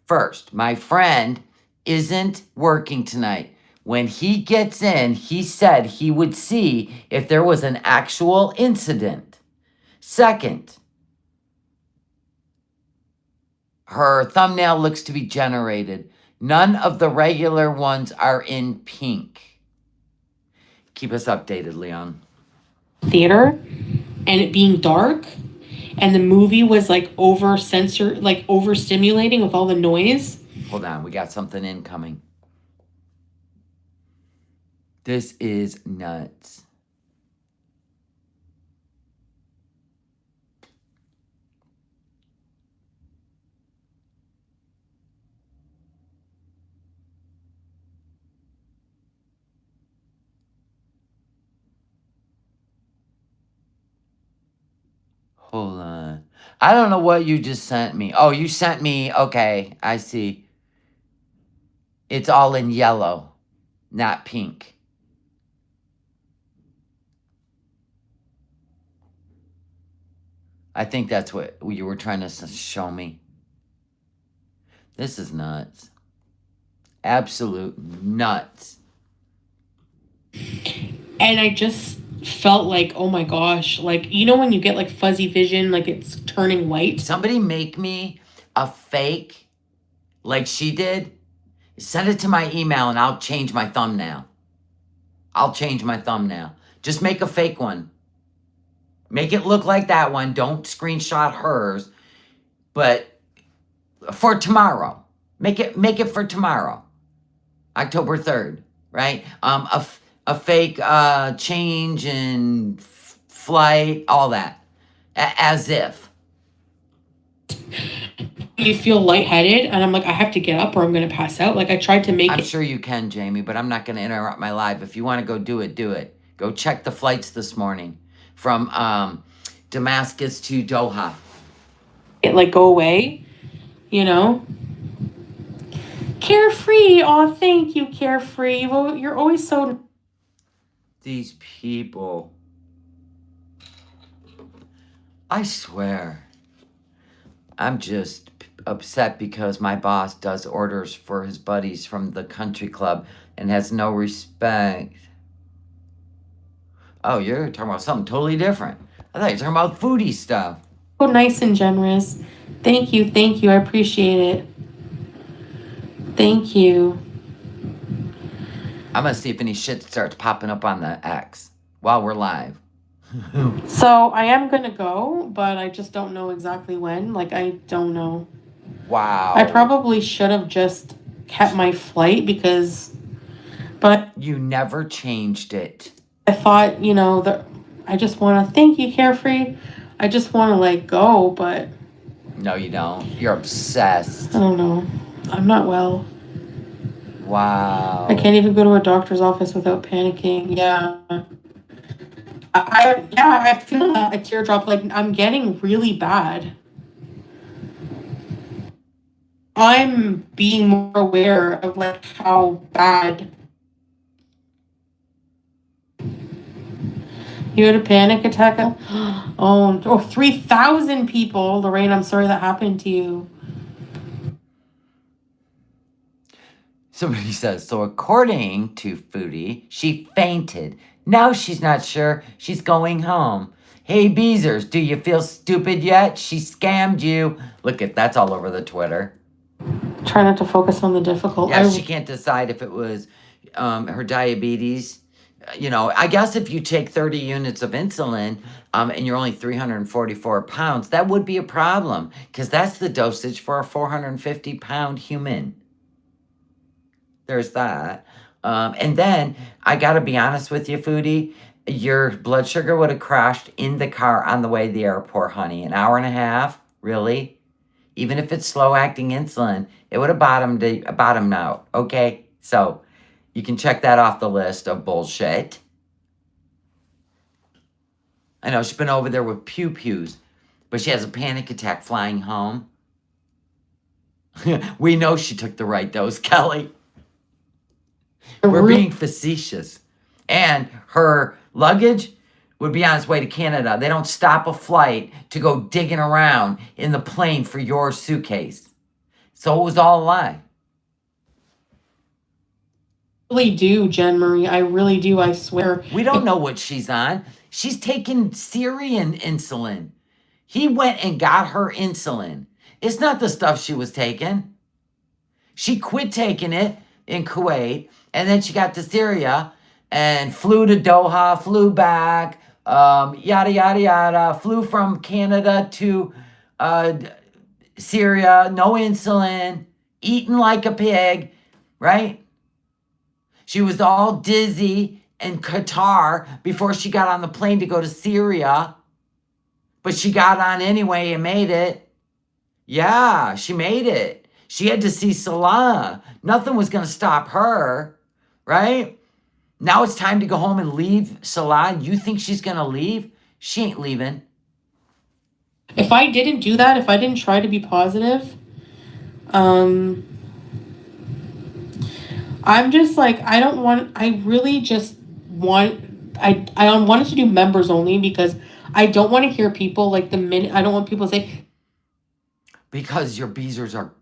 first, my friend isn't working tonight. When he gets in, he said he would see if there was an actual incident. Second, her thumbnail looks to be generated. None of the regular ones are in pink. Keep us updated, Leon.
Theater and it being dark and the movie was like overstimulating with all the noise.
Hold on, we got something incoming. This is nuts. Hold on. I don't know what you just sent me. Oh, you sent me, okay, I see. It's all in yellow, not pink. I think that's what you were trying to show me. This is nuts. Absolute nuts.
And I just felt like, oh my gosh, like, you know when you get like fuzzy vision, like it's turning white?
Somebody make me a fake like she did. Send it to my email and I'll change my thumbnail. Just make a fake one. Make it look like that one. Don't screenshot hers. But for tomorrow. Make it for tomorrow. October 3rd, right? A fake change in flight, all that. As if.
you feel lightheaded, and I'm like, I have to get up or I'm gonna pass out. Like I tried to make
I'm
it.
sure you can, Jamie, but I'm not going to interrupt my live. If you want to go do it, do it. Go check the flights this morning from Damascus to Doha.
It like go away, you know. Carefree. Oh, thank you, Carefree. Well, you're always so.
These people. I swear. I'm just upset because my boss does orders for his buddies from the country club and has no respect. Oh, you're talking about something totally different. I thought you were talking about foodie stuff.
So nice and generous. Thank you, thank you. I appreciate it. Thank you.
I'm gonna see if any shit starts popping up on the X while we're live.
So I am gonna go, but I just don't know exactly when. Like I don't know.
Wow.
I probably should have just kept my flight because, but
You never changed it.
I thought, you know, that I just want to thank you, Carefree. I just want to like go, but
No, you don't. You're obsessed.
I don't know. I'm not well.
Wow.
I can't even go to a doctor's office without panicking. Yeah. I feel a teardrop. Like I'm getting really bad. I'm being more aware of like how bad. You had a panic attack? Oh, 3,000 people. Lorraine, I'm sorry that happened to you.
Somebody says, so according to Foodie, she fainted. Now she's not sure she's going home. Hey, Beezers, do you feel stupid yet? She scammed you. Look at that's all over the Twitter.
Try not to focus on the difficult.
Yeah, she can't decide if it was her diabetes. You know, I guess if you take 30 units of insulin and you're only 344 pounds, that would be a problem because that's the dosage for a 450-pound human. There's that. And then, I got to be honest with you, Foodie, your blood sugar would have crashed in the car on the way to the airport, honey. An hour and a half? Really? Even if it's slow-acting insulin, it would have bottomed out, okay? So, you can check that off the list of bullshit. I know she's been over there with pew-pews, but she has a panic attack flying home. We know she took the right dose, Kelly. We're being facetious. And her luggage would be on its way to Canada. They don't stop a flight to go digging around in the plane for your suitcase. So it was all a lie.
I really do, Jen Marie. I really do, I swear.
We don't know what she's on. She's taking Syrian insulin. He went and got her insulin. It's not the stuff she was taking. She quit taking it in Kuwait, and then she got to Syria and flew to Doha, flew back, yada, yada, yada, flew from Canada to Syria, no insulin, eating like a pig, right? She was all dizzy in Qatar before she got on the plane to go to Syria, but she got on anyway and made it. Yeah, she made it. She had to see Salah. Nothing was going to stop her, right? Now it's time to go home and leave Salah. You think she's going to leave? She ain't leaving.
If I didn't do that, if I didn't try to be positive, I'm just like, I wanted to do members only because I don't want to hear people like I don't want people to say.
Because your beezers are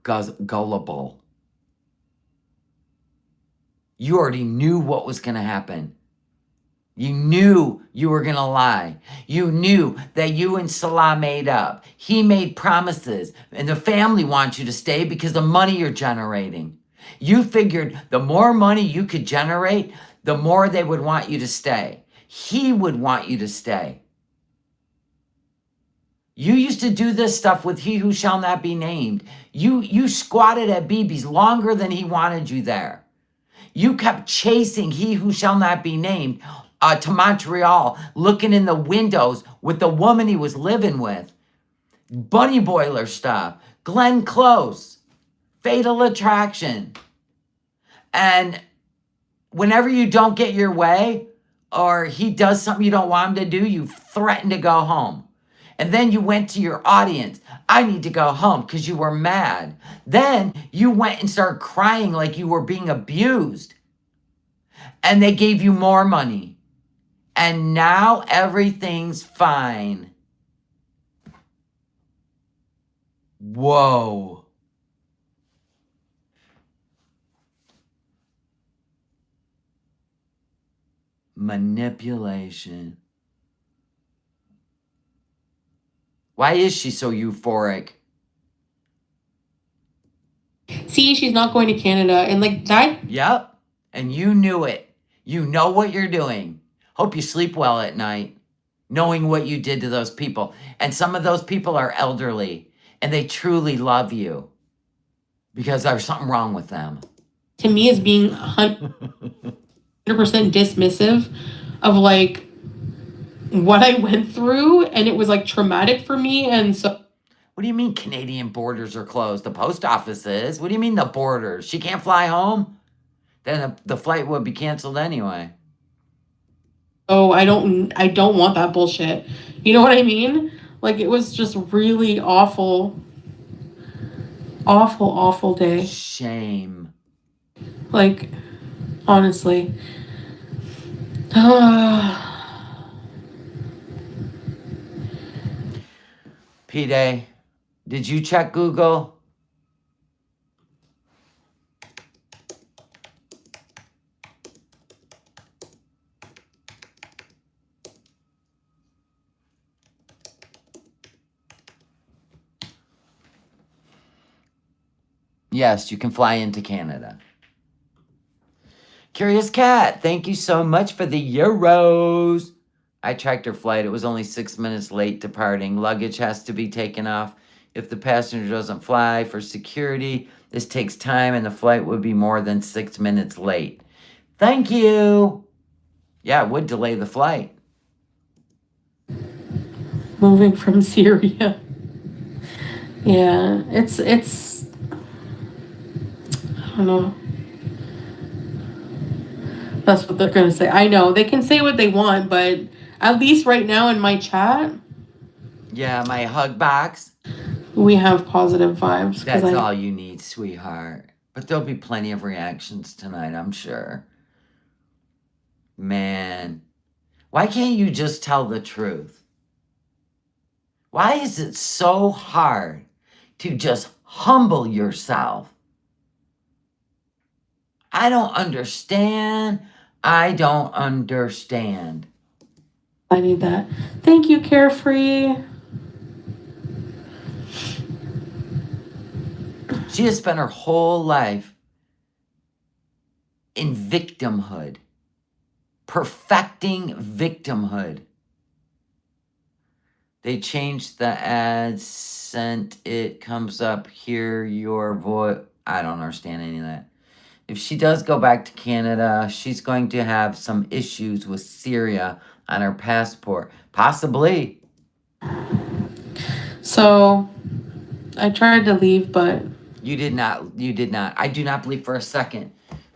gullible. You already knew what was going to happen. You knew you were going to lie. You knew that you and Salah made up. He made promises, and the family wants you to stay because the money you're generating. You figured the more money you could generate, the more they would want you to stay. He would want you to stay. You used to do this stuff with He Who Shall Not Be Named. You squatted at BB's longer than he wanted you there. You kept chasing He Who Shall Not Be Named to Montreal, looking in the windows with the woman he was living with. Bunny boiler stuff. Glenn Close, Fatal Attraction. And whenever you don't get your way or he does something you don't want him to do, you threaten to go home. And then you went to your audience. I need to go home because you were mad. Then you went and started crying like you were being abused. And they gave you more money. And now everything's fine. Whoa. Manipulation. Why is she so euphoric?
See, she's not going to Canada. And like that.
Yep. And you knew it. You know what you're doing. Hope you sleep well at night, knowing what you did to those people. And some of those people are elderly, and they truly love you because there's something wrong with them.
To me, is being 100% dismissive of like what I went through, and it was like traumatic for me. And so,
what do you mean Canadian borders are closed? The post office is. What do you mean the borders? She can't fly home? Then the flight would be canceled anyway.
oh, I don't want that bullshit. You know what I mean? Like, it was just really awful, awful day.
Shame.
Like, honestly.
P-Day, did you check Google? Yes, you can fly into Canada. Curious Cat, thank you so much for the euros. I tracked her flight. It was only 6 minutes late departing. Luggage has to be taken off if the passenger doesn't fly for security. This takes time and the flight would be more than 6 minutes late. Thank you. Yeah, it would delay the flight.
Moving from Syria. Yeah, it's I don't know. That's what they're going to say. I know. They can say what they want, but at least right now in my chat.
Yeah, my hug box.
We have positive vibes.
That's all you need, sweetheart. But there'll be plenty of reactions tonight, I'm sure. Man, why can't you just tell the truth? Why is it so hard to just humble yourself? I don't understand. I don't understand.
I need that. Thank you, Carefree.
She has spent her whole life in victimhood, perfecting victimhood. They changed the ad, sent it, comes up, hear your voice. I don't understand any of that. If she does go back to Canada, she's going to have some issues with Syria on her passport. Possibly.
So, I tried to leave, but...
You did not. You did not. I do not believe for a second.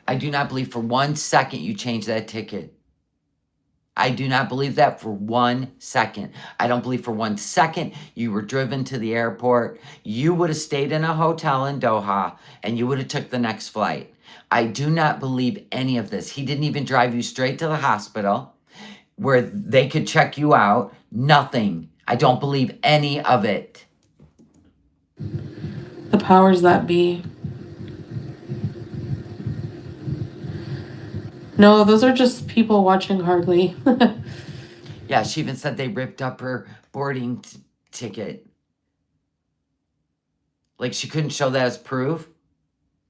I do not believe for 1 second you changed that ticket. I do not believe that for 1 second. I don't believe for 1 second you were driven to the airport. You would have stayed in a hotel in Doha and you would have took the next flight. I do not believe any of this. He didn't even drive you straight to the hospital where they could check you out. Nothing. I don't believe any of it.
The powers that be. No, those are just people watching Hardly.
Yeah, she even said they ripped up her boarding ticket. Like she couldn't show that as proof.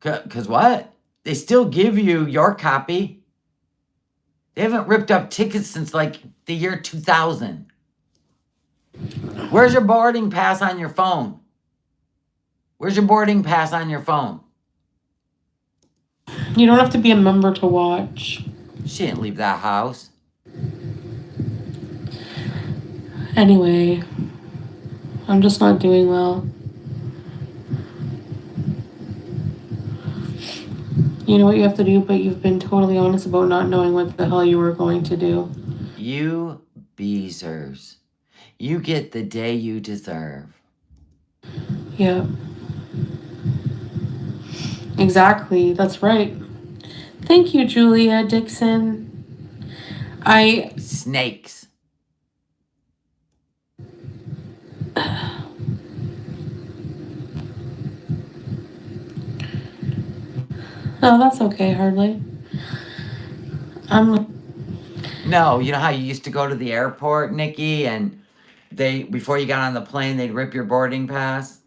Because what? They still give you your copy. They haven't ripped up tickets since like the year 2000. Where's your boarding pass on your phone? Where's your boarding pass on your phone?
You don't have to be a member to watch.
She didn't leave that house.
Anyway, I'm just not doing well. You know what you have to do, but you've been totally honest about not knowing what the hell you were going to do.
You beezers. You get the day you deserve.
Yeah. Exactly. That's right. Thank you, Julia Dixon.
Snakes.
No, that's okay, hardly. I'm
No, you know how you used to go to the airport, Nikki, and before you got on the plane, they'd rip your boarding pass?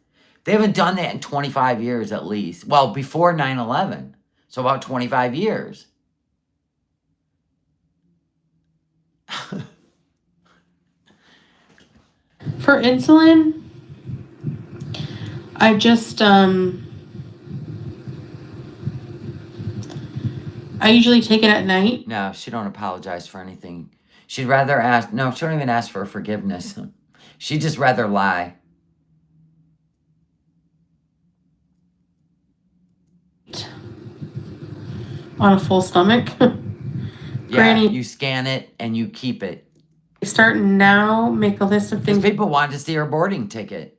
They haven't done that in 25 years at least. Well, before 9/11. So about 25 years.
for insulin. I just I usually take it at night.
No, she don't apologize for anything. She'd rather ask, no, she don't even ask for forgiveness. She'd just rather lie.
On a full stomach.
Yeah,
Granny,
you scan it and you keep it.
start now. Make a list of
Because
things.
people wanted to see her boarding ticket.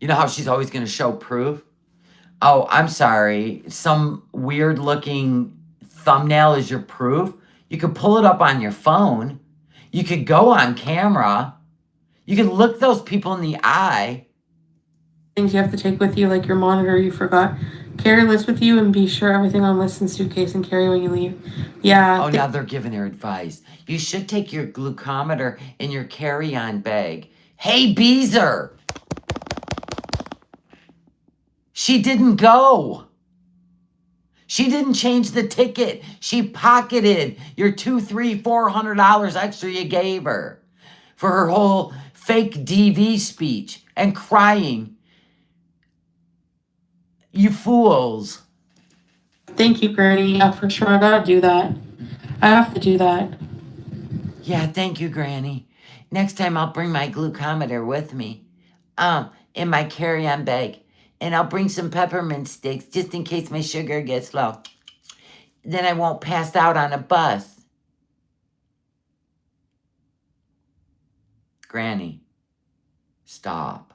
You know how she's always going to show proof? Oh, I'm sorry. Some weird looking thumbnail is your proof. You could pull it up on your phone. You could go on camera. You can look those people in the eye.
Things you have to take with you, like your monitor you forgot. Carry a list with you and be sure everything on list and suitcase and carry when you leave. Yeah.
Oh, now they're giving her advice. You should take your glucometer in your carry-on bag. Hey, Beezer! She didn't go. She didn't change the ticket. She pocketed your $200, $300, $400 extra you gave her for her whole fake DV speech and crying. You fools.
Thank you, Granny. Yeah, for sure. I gotta do that. I have to do that.
Yeah, thank you, Granny. Next time I'll bring my glucometer with me. In my carry-on bag. And I'll bring some peppermint sticks just in case my sugar gets low. Then I won't pass out on a bus. Granny, stop.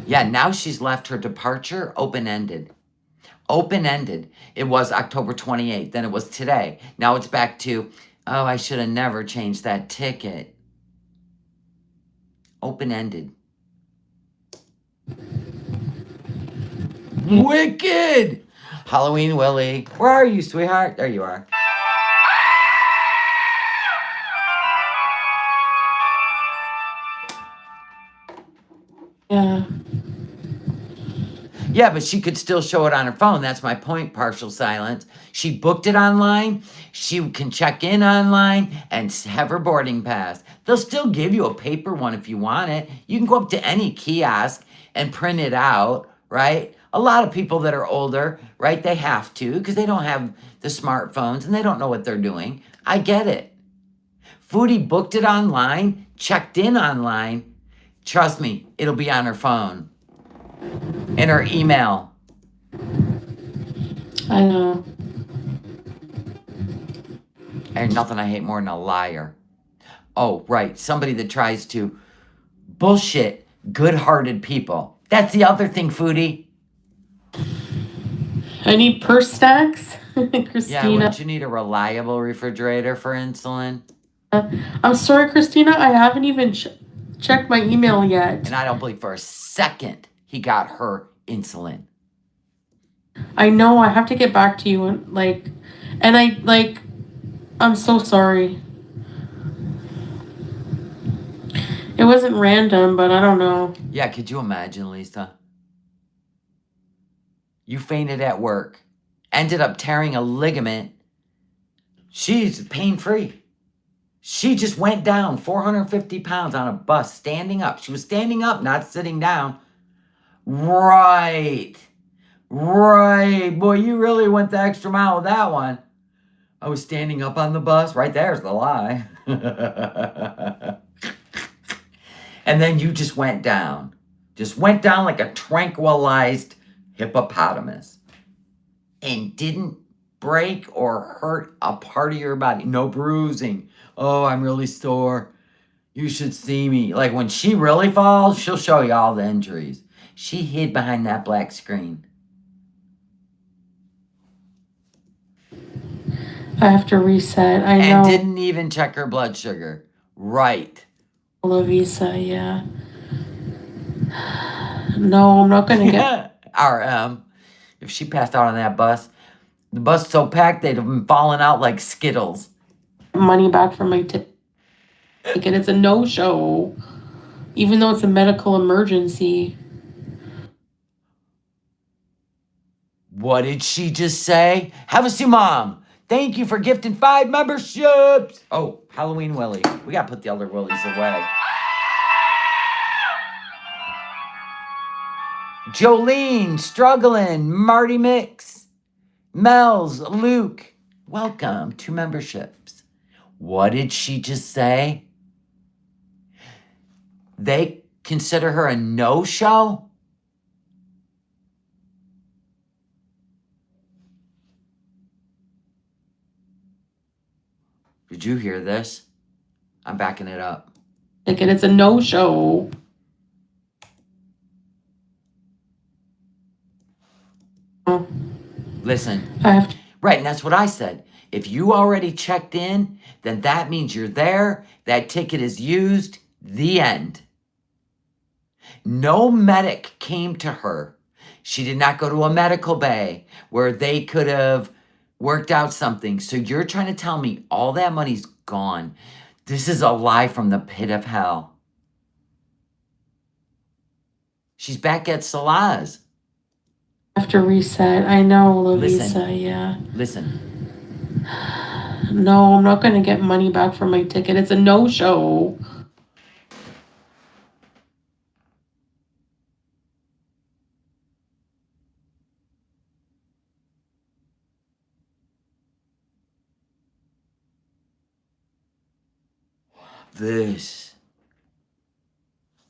Yeah, now she's left her departure open-ended. Open-ended. It was October 28th, then it was today. Now it's back to, oh, I should have never changed that ticket. Open-ended. Wicked! Halloween Willie. Where are you, sweetheart? There you are.
Yeah.
Yeah, but she could still show it on her phone. That's my point, partial silence. She booked it online. She can check in online and have her boarding pass. They'll still give you a paper one if you want it. You can go up to any kiosk and print it out, right? A lot of people that are older, right, they have to because they don't have the smartphones and they don't know what they're doing. I get it. Foodie booked it online, checked in online. Trust me, it'll be on her phone. In her email.
I know.
There's nothing I hate more than a liar. Oh, right. Somebody that tries to bullshit good-hearted people. That's the other thing, Foodie.
I need purse stacks. Christina.
Yeah, wouldn't you need a reliable refrigerator for insulin?
I'm sorry, Christina. I haven't even checked my email yet.
And I don't believe for a second he got her insulin.
I know. I have to get back to you. I'm so sorry. It wasn't random, but I don't know.
Yeah, could you imagine, Lisa? You fainted at work. Ended up tearing a ligament. She's pain-free. She just went down 450 pounds on a bus, standing up. She was standing up, not sitting down. Right. Boy, you really went the extra mile with that one. I was standing up on the bus. Right there's the lie. And then you just went down. Just went down like a tranquilized hippopotamus. And didn't break or hurt a part of your body. No bruising. Oh, I'm really sore. You should see me. Like when she really falls, she'll show you all the injuries. She hid behind that black screen.
I have to reset. I
And
know.
didn't even check her blood sugar. Right.
Visa, yeah. No, I'm not gonna get
RM. If she passed out on that bus, the bus so packed they'd have been falling out like Skittles.
money back for my ticket. It's a no-show, even though it's a medical emergency.
What did she just say? Have a seat, Mom. Thank you for gifting 5 memberships. Oh, Halloween Willie. We gotta put the other Willies away. Jolene, struggling, Marty Mix, Mel's, Luke. Welcome to memberships. What did she just say? They consider her a no-show? Did you hear this? I'm backing it up.
It's a no-show.
Listen.
I have to.
Right, and that's what I said. If you already checked in, then that means you're there. That ticket is used. The end. No medic came to her. She did not go to a medical bay where they could have worked out something. So you're trying to tell me all that money's gone. This is a lie from the pit of hell. She's back at Salaz.
I have to reset. I know, Lavisa,
Listen.
yeah.
Listen.
No, I'm not gonna get money back for my ticket. It's a no-show.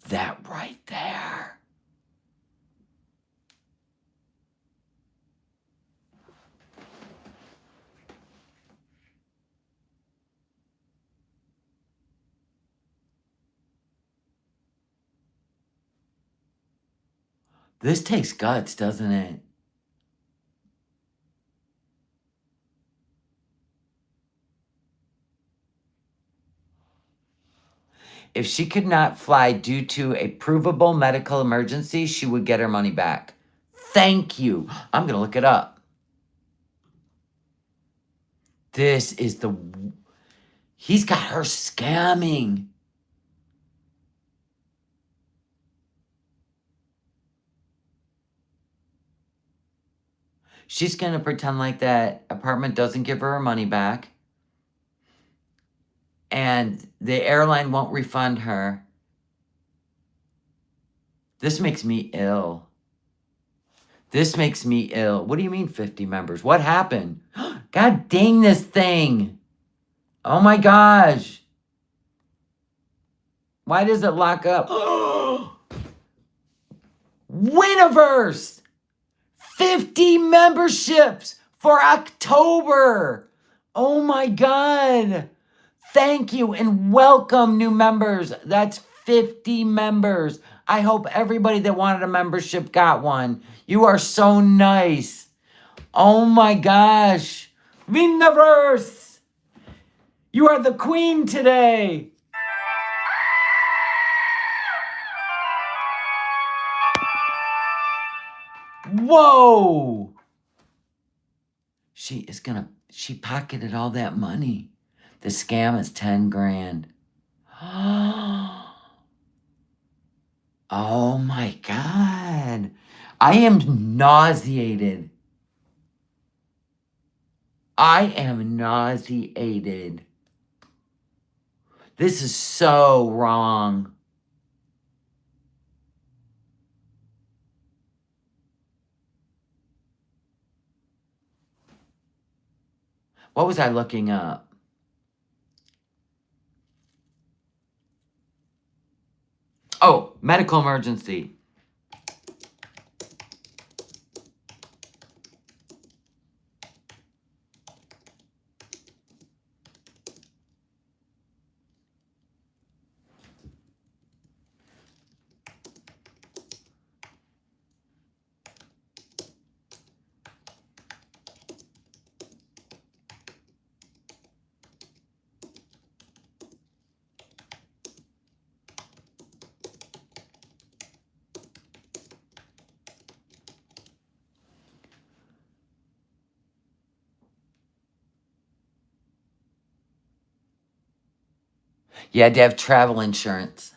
That right there. This takes guts, doesn't it? If she could not fly due to a provable medical emergency, she would get her money back. Thank you. I'm going to look it up. This is the... He's got her scamming. She's going to pretend like that apartment doesn't give her money back. And the airline won't refund her. This makes me ill. This makes me ill. What do you mean 50 members? What happened? God dang this thing. Oh my gosh. Why does it lock up? Winiverse! 50 memberships for October. Oh my God. Thank you and welcome new members. That's 50 members. I hope everybody that wanted a membership got one. You are so nice. Oh my gosh. Winiverse! You are the queen today. Whoa! She pocketed all that money. The scam is 10 grand. Oh my God. I am nauseated. I am nauseated. This is so wrong. What was I looking up? Oh, medical emergency. You had to have travel insurance.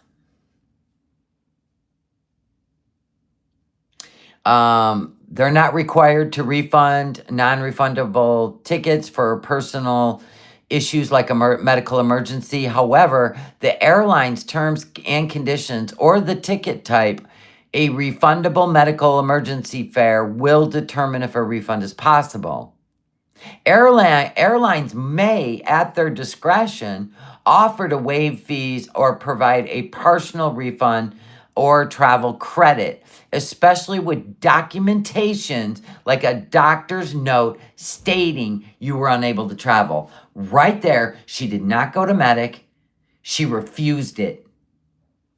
They're not required to refund non-refundable tickets for personal issues like a medical emergency. However, the airline's terms and conditions or the ticket type, a refundable medical emergency fare will determine if a refund is possible. Airlines may, at their discretion, offer to waive fees or provide a partial refund or travel credit, especially with documentations like a doctor's note stating you were unable to travel. Right there, she did not go to Medic. She refused it.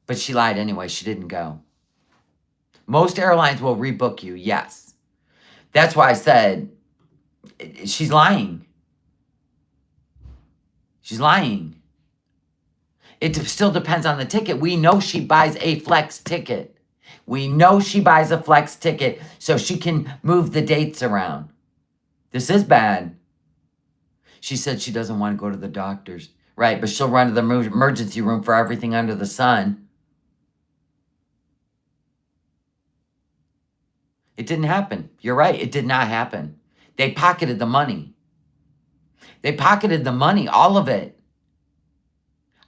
But she lied anyway. She didn't go. Most airlines will rebook you, yes. That's why I said she's lying. She's lying. It still depends on the ticket. We know she buys a flex ticket. We know she buys a flex ticket so she can move the dates around. This is bad. She said she doesn't want to go to the doctors. Right, but she'll run to the emergency room for everything under the sun. It didn't happen. You're right, it did not happen. They pocketed the money. They pocketed the money, all of it.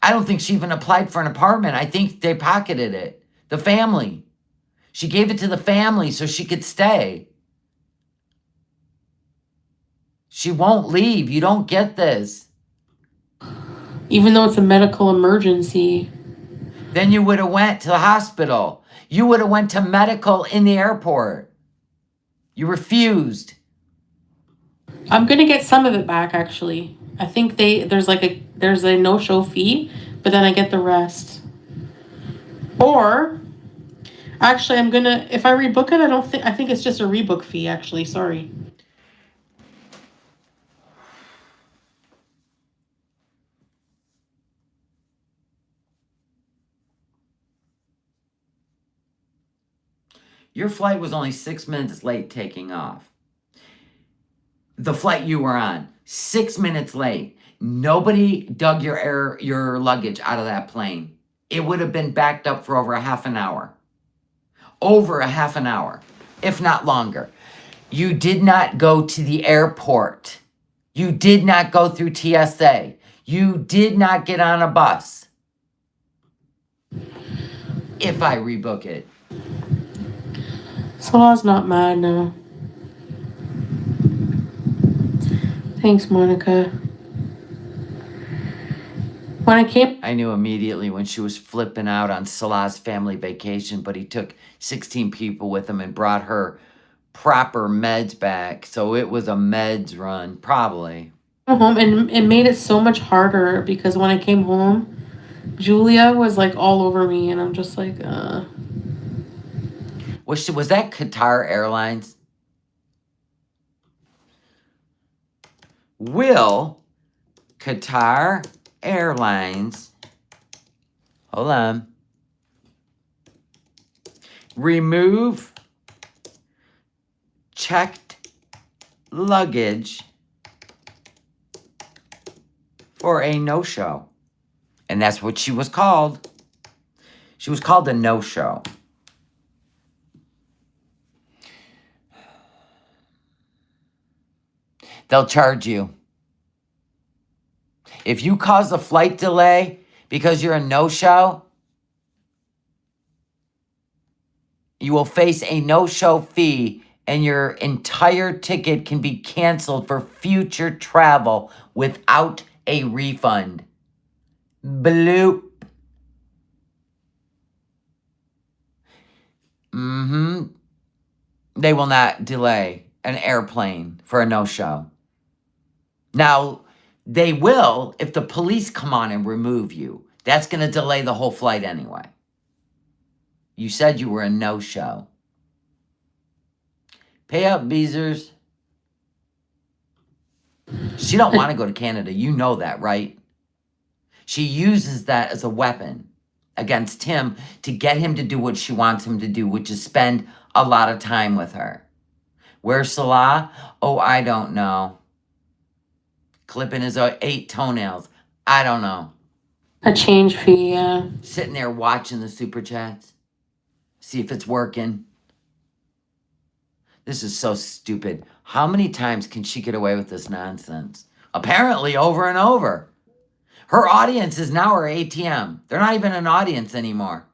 I don't think she even applied for an apartment. I think they pocketed it. The family. She gave it to the family so she could stay. She won't leave. You don't get this.
Even though it's a medical emergency.
Then you would have went to the hospital. You would have went to medical in the airport. You refused.
I'm gonna get some of it back actually. I think there's a no-show fee, but then I get the rest. Or actually if I rebook it, I think it's just a rebook fee actually, sorry.
Your flight was only 6 minutes late taking off. The flight you were on, 6 minutes late. Nobody dug your luggage out of that plane. It would have been backed up for over a half an hour. Over a half an hour, if not longer. You did not go to the airport. You did not go through TSA. You did not get on a bus. If I rebook it.
Salah's not mad now. Thanks, Monica. When I came...
I knew immediately when she was flipping out on Salah's family vacation, but he took 16 people with him and brought her proper meds back. So it was a meds run, probably.
home, and it made it so much harder because when I came home, Julia was like all over me, and I'm just like,
Was that Qatar Airlines? Will Qatar Airlines, hold on, remove checked luggage for a no-show? And that's what she was called. She was called a no-show. They'll charge you. If you cause a flight delay because you're a no-show, you will face a no-show fee and your entire ticket can be canceled for future travel without a refund. Bloop. They will not delay an airplane for a no-show. Now, they will if the police come on and remove you. That's going to delay the whole flight anyway. You said you were a no-show. Pay up, Beezers. She don't want to go to Canada. You know that, right? She uses that as a weapon against him to get him to do what she wants him to do, which is spend a lot of time with her. Where's Salah? Oh, I don't know. Clipping his 8 toenails. I don't know.
A change fee, yeah.
Sitting there watching the super chats. See if it's working. This is so stupid. How many times can she get away with this nonsense? Apparently over and over. Her audience is now her ATM. They're not even an audience anymore.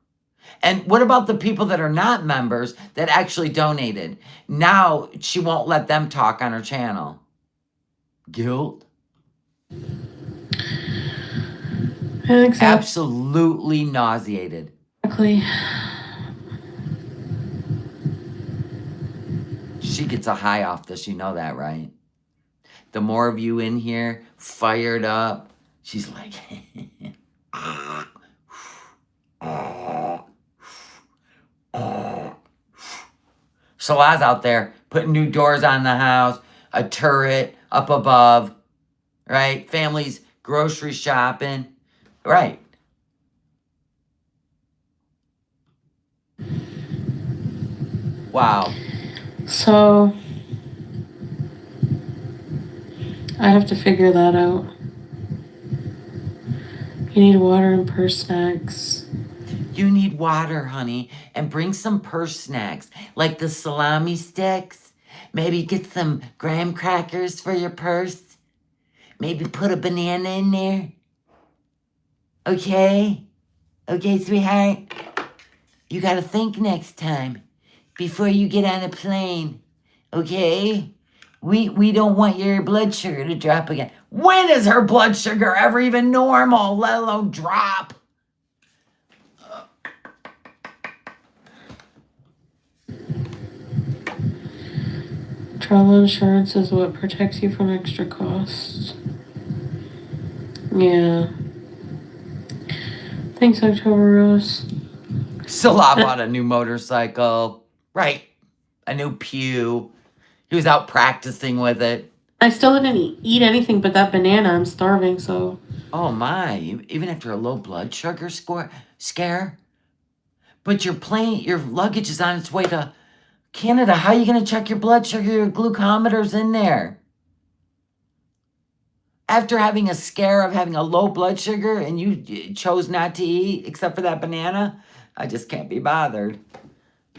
And what about the people that are not members that actually donated? Now she won't let them talk on her channel. Guilt?
I think so.
Absolutely nauseated.
Exactly.
She gets a high off this, you know that, right? The more of you in here fired up, she's like, Salah's out there putting new doors on the house, a turret up above, right? Families grocery shopping, right? Wow.
So I have to figure that out. You need water and purse snacks.
You need water, honey, and bring some purse snacks, like the salami sticks. Maybe get some graham crackers for your purse. Maybe put a banana in there. Okay? Okay, sweetheart? You gotta think next time before you get on a plane. Okay? We don't want your blood sugar to drop again. When is her blood sugar ever even normal, let alone drop?
Travel insurance is what protects you from extra costs. Yeah. Thanks, October Rose.
Salah bought a new motorcycle. Right. A new pew. He was out practicing with it.
I still didn't eat anything but that banana. I'm starving, so.
Oh my, even after a low blood sugar scare? But your luggage is on its way to Canada. How are you going to check your blood sugar? Your glucometer's in there. After having a scare of having a low blood sugar and you chose not to eat except for that banana, I just can't be bothered.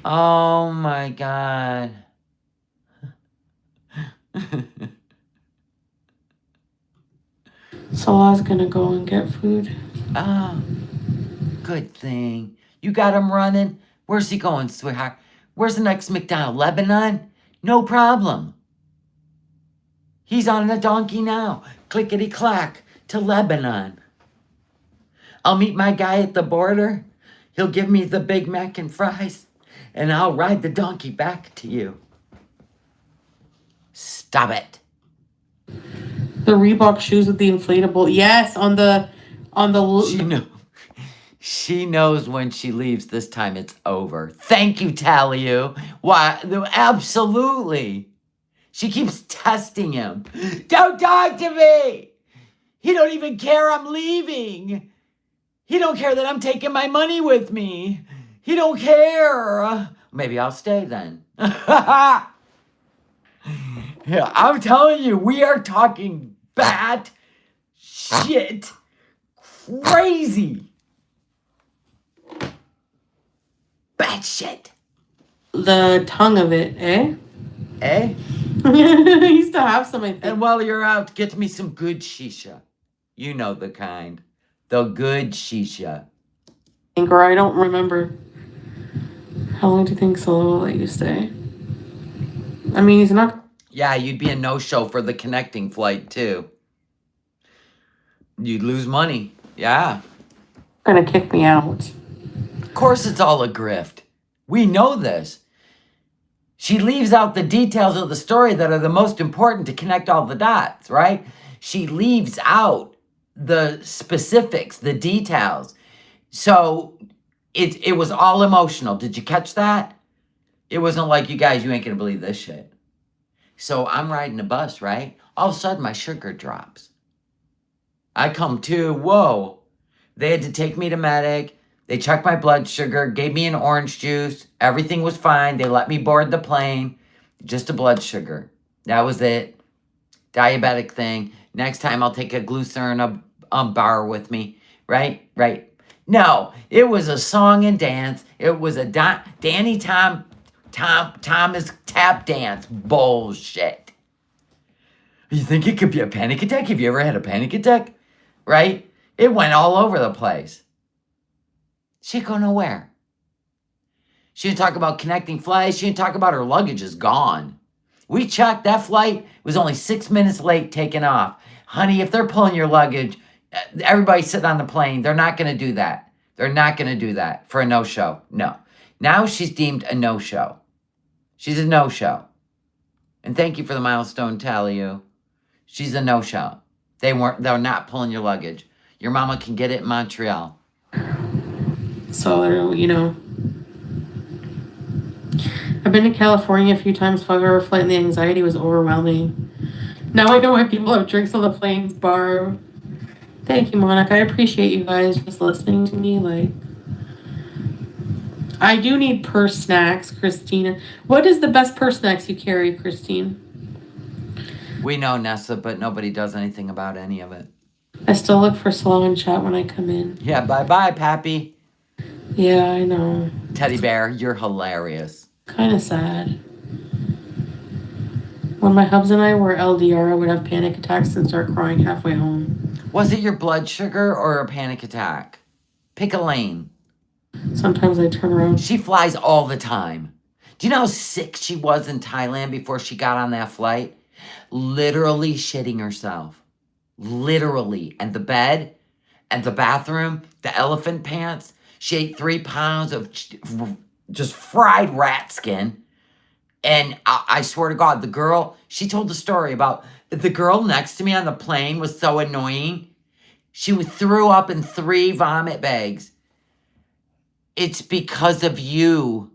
Oh my God.
Salah's gonna go and get food.
Oh, good thing. You got him running? Where's he going, sweetheart? Where's the next McDonald's? Lebanon? No problem. He's on the donkey now. Clickety-clack to Lebanon. I'll meet my guy at the border. He'll give me the Big Mac and fries, and I'll ride the donkey back to you. Stop it.
The Reebok shoes with the inflatable. Yes, on the.
She knows when she leaves this time it's over. Thank you, Taliu. Why? Absolutely. She keeps testing him. Don't talk to me. He don't even care I'm leaving. He don't care that I'm taking my money with me. He don't care. Maybe I'll stay then. Yeah, I'm telling you, we are talking bad shit. Crazy. Bad shit.
The tongue of it, eh?
Eh?
I used to have some, I think.
And while you're out, get me some good shisha. You know the kind. The good shisha.
Or I don't remember. How long do you think Solo will let you stay? I mean, he's not.
Yeah, you'd be a no-show for the connecting flight, too. You'd lose money. Yeah.
Gonna kick me out.
Of course it's all a grift. We know this. She leaves out the details of the story that are the most important to connect all the dots, right? She leaves out the specifics, the details. So it was all emotional. Did you catch that? It wasn't like, you guys, you ain't gonna believe this shit. So I'm riding a bus, right? All of a sudden my sugar drops. I come to, whoa. They had to take me to medic. They checked my blood sugar, gave me an orange juice. Everything was fine. They let me board the plane. Just a blood sugar. That was it. Diabetic thing. Next time I'll take a glucerin bar with me. right? Right. No, it was a song and dance. It was a Danny Thomas tap dance. Bullshit. You think it could be a panic attack? Have you ever had a panic attack? Right? It went all over the place. She didn't go nowhere. She didn't talk about connecting flights. She didn't talk about her luggage is gone. We checked. That flight was only 6 minutes late taking off. Honey, if they're pulling your luggage, everybody sitting on the plane, they're not going to do that. They're not going to do that for a no-show. No. Now she's deemed a no-show. She's a no-show. And thank you for the milestone, Talia. She's a no-show. They're not pulling your luggage. Your mama can get it in Montreal.
So, you know, I've been to California a few times, 5-hour flight, and the anxiety was overwhelming. Now I know why people have drinks on the plane bar. Thank you, Monica. I appreciate you guys just listening to me. Like, I do need purse snacks, Christina. What is the best purse snacks you carry, Christine?
We know, Nessa, but nobody does anything about any of it.
I still look for slow and chat when I come in.
Yeah, bye-bye, Pappy.
Yeah, I know.
Teddy bear, you're hilarious.
Kind of sad. When my hubs and I were LDR, I would have panic attacks and start crying halfway home.
Was it your blood sugar or a panic attack? Pick a lane.
Sometimes I turn around.
She flies all the time. Do you know how sick she was in Thailand before she got on that flight? Literally shitting herself. Literally. And the bed, and the bathroom, the elephant pants. She ate 3 pounds of just fried rat skin. And I swear to God, the girl, she told the story about the girl next to me on the plane was so annoying. She threw up in 3 vomit bags. It's because of you.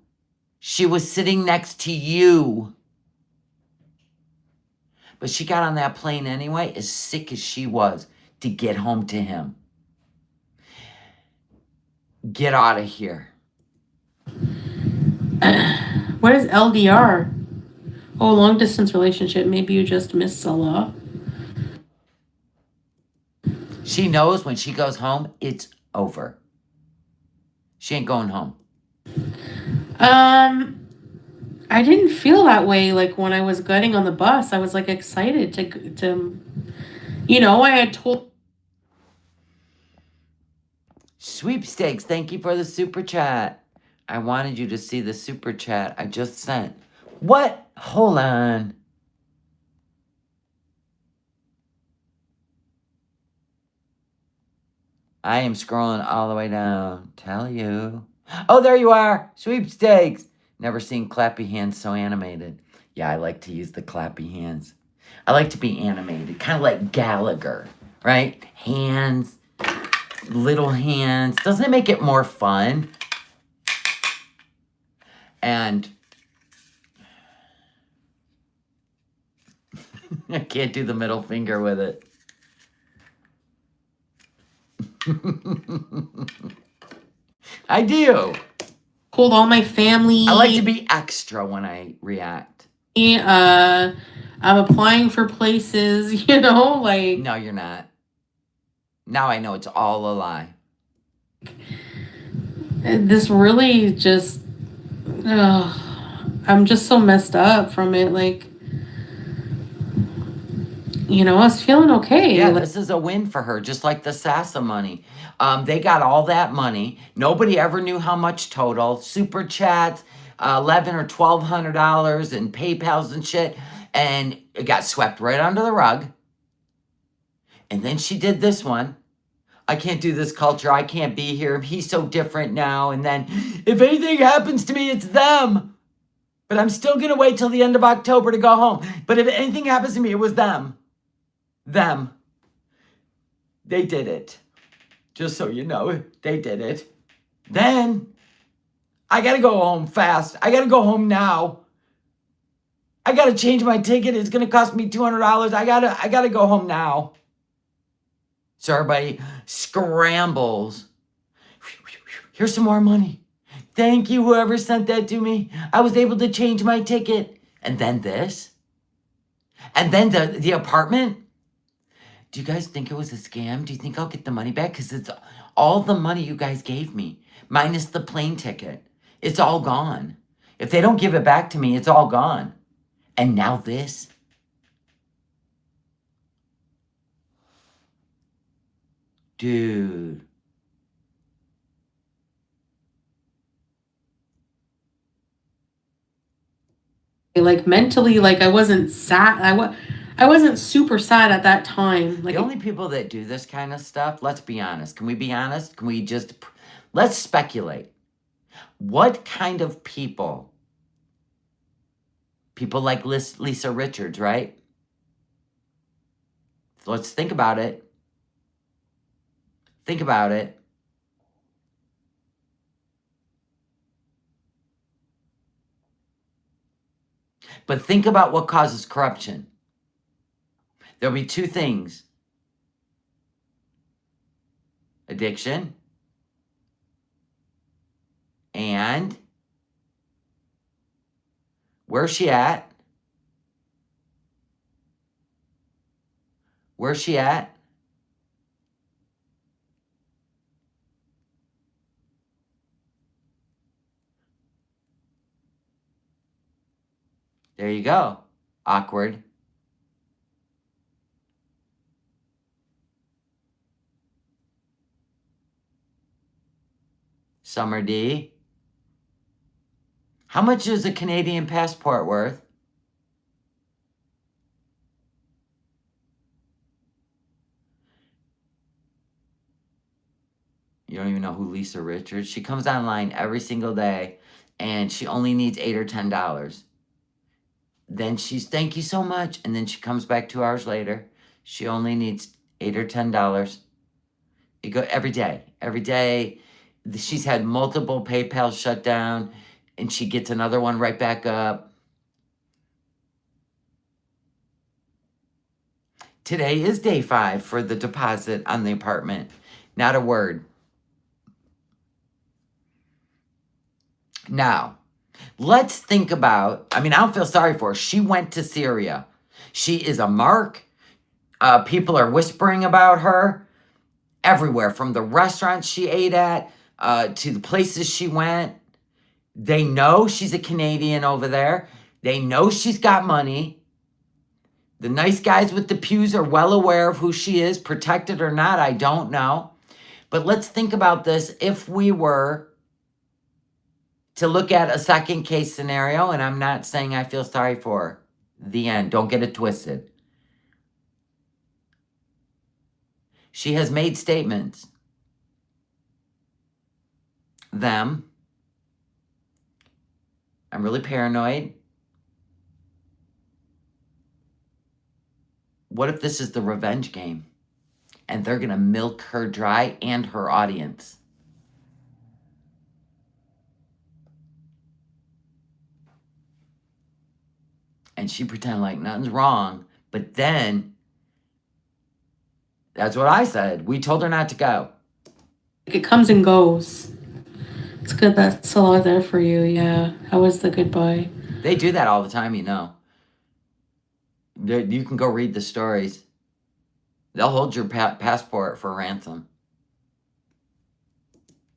She was sitting next to you. But she got on that plane anyway, as sick as she was, to get home to him. Get out of here.
What is LDR? Oh, long distance relationship. Maybe you just missed Salah.
She knows when she goes home, it's over. She ain't going home.
I didn't feel that way. Like when I was getting on the bus, I was like excited to you know, I had told.
Sweepstakes, thank you for the super chat. I wanted you to see the super chat I just sent. What? Hold on. I am scrolling all the way down. Tell you. Oh, there you are. Sweepstakes. Never seen clappy hands so animated. Yeah, I like to use the clappy hands. I like to be animated. Kind of like Gallagher, right? Hands. Little hands. Doesn't it make it more fun? And I can't do the middle finger with it. I do.
Told all my family.
I like to be extra when I react.
I'm applying for places, you know, like.
No, you're not. Now I know it's all a lie.
This really just. I'm just so messed up from it. Like, you know, I was feeling okay.
Yeah,
like,
this is a win for her, just like the Sasa money. They got all that money. Nobody ever knew how much total. Super chats, $1,100 or $1,200 and PayPals and shit. And it got swept right under the rug. And then she did this one. I can't do this culture. I can't be here. He's so different now. And then if anything happens to me, it's them. But I'm still going to wait till the end of October to go home. But if anything happens to me, it was them. Them. They did it. Just so you know, they did it. Then, I gotta go home fast. I gotta go home now. I gotta change my ticket. It's gonna cost me $200. I gotta go home now. So everybody scrambles. Here's some more money. Thank you, whoever sent that to me. I was able to change my ticket. And then this. And then the apartment. Do you guys think it was a scam? Do you think I'll get the money back? Because it's All the money you guys gave me, minus the plane ticket, it's all gone. If they don't give it back to me, it's all gone. And now this. Dude.
Like mentally, like I wasn't sad. I wasn't super sad at that time. Like
The only people that do this kind of stuff, let's be honest. Can we be honest? Can we just, let's speculate. What kind of people? People like Lisa Richards, right? Let's think about it. Think about it. But think about what causes corruption. There'll be two things. Addiction and where's she at? Where's she at? There you go. Awkward. Summer D. How much is a Canadian passport worth? You don't even know who Lisa Richards. She comes online every single day and she only needs $8 or $10. Then she's, thank you so much. And then she comes back 2 hours later. She only needs $8 or $10. You go every day. Every day. She's had multiple PayPal shut down. And she gets another one right back up. Today is day 5 for the deposit on the apartment. Not a word. Now, let's think about, I mean, I don't feel sorry for her. She went to Syria. She is a mark. People are whispering about her everywhere, from the restaurants she ate at to the places she went. They know she's a Canadian over there. They know she's got money. The nice guys with the pews are well aware of who she is, protected or not, I don't know. But let's think about this. If we were to look at a second case scenario, and I'm not saying I feel sorry for her. The end. Don't get it twisted. She has made statements. Them. I'm really paranoid. What if this is the revenge game? And they're going to milk her dry and her audience. And she pretend like nothing's wrong. But then, that's what I said. We told her not to go.
it comes and goes. It's good that Salah there for you. Yeah. How was the goodbye?
They do that all the time, you know. You can go read the stories. They'll hold your passport for ransom.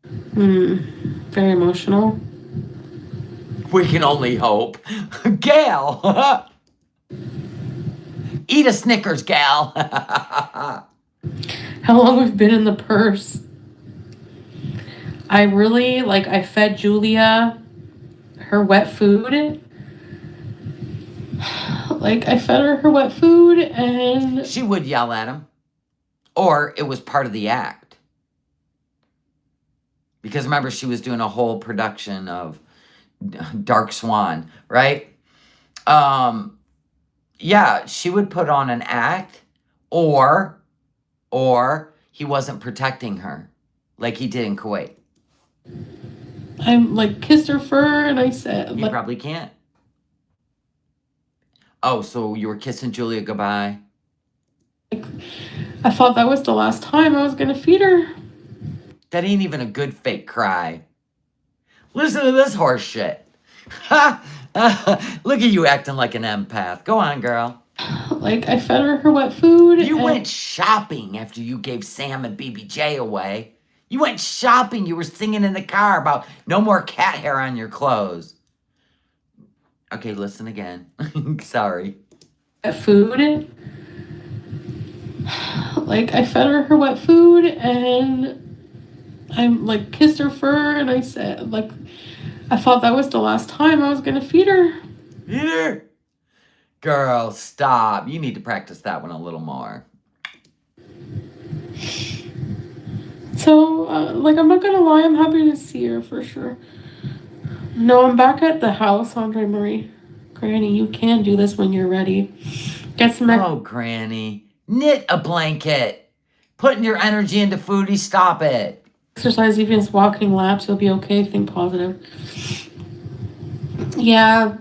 Very emotional.
We can only hope. Gail! Eat a Snickers, Gal!
How long we've been in the purse? I fed Julia her wet food. I fed her wet food and...
She would yell at him. Or it was part of the act. Because remember, she was doing a whole production of Dark Swan, right? Yeah, she would put on an act, or he wasn't protecting her like he did in Kuwait.
I kissed her fur and I said...
You probably can't. Oh, so you were kissing Julia goodbye?
I thought that was the last time I was going to feed her.
That ain't even a good fake cry. Listen to this horse shit. Ha! Look at you acting like an empath. Go on, girl.
I fed her wet food.
You went shopping after you gave Sam and BBJ away. You went shopping. You were singing in the car about no more cat hair on your clothes. Okay, listen again. Sorry.
Food. Like, I fed her wet food, and I, like, kissed her fur, and I said, like, I thought that was the last time I was going to feed her.
Feed her? Girl, stop. You need to practice that one a little more.
So, like, I'm not going to lie, I'm happy to see her for sure. No, I'm back at the house, Andre Marie. Granny, you can do this when you're ready. Get some
Oh, Granny. Knit a blanket. Putting your energy into Foodie, stop it.
exercise, even just walking laps, you'll be okay. Think positive. Yeah,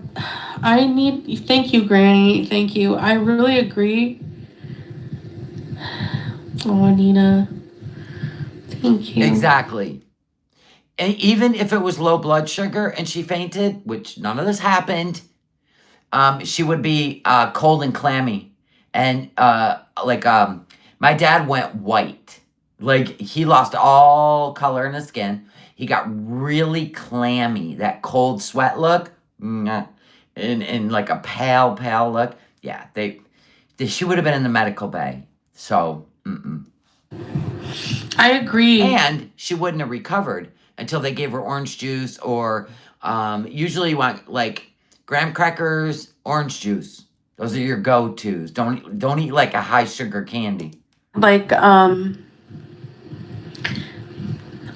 thank you, Granny. Thank you. I really agree. Oh, Nina. Thank you.
Exactly. And even if it was low blood sugar and she fainted, which none of this happened, she would be cold and clammy. And my dad went white. Like, he lost all color in his skin. He got really clammy, that cold sweat look. And like a pale look. Yeah, she would have been in the medical bay. So,
I agree.
And she wouldn't have recovered until they gave her orange juice or usually you want like graham crackers, orange juice. Those are your go-tos. Don't eat like a high sugar candy.
Like,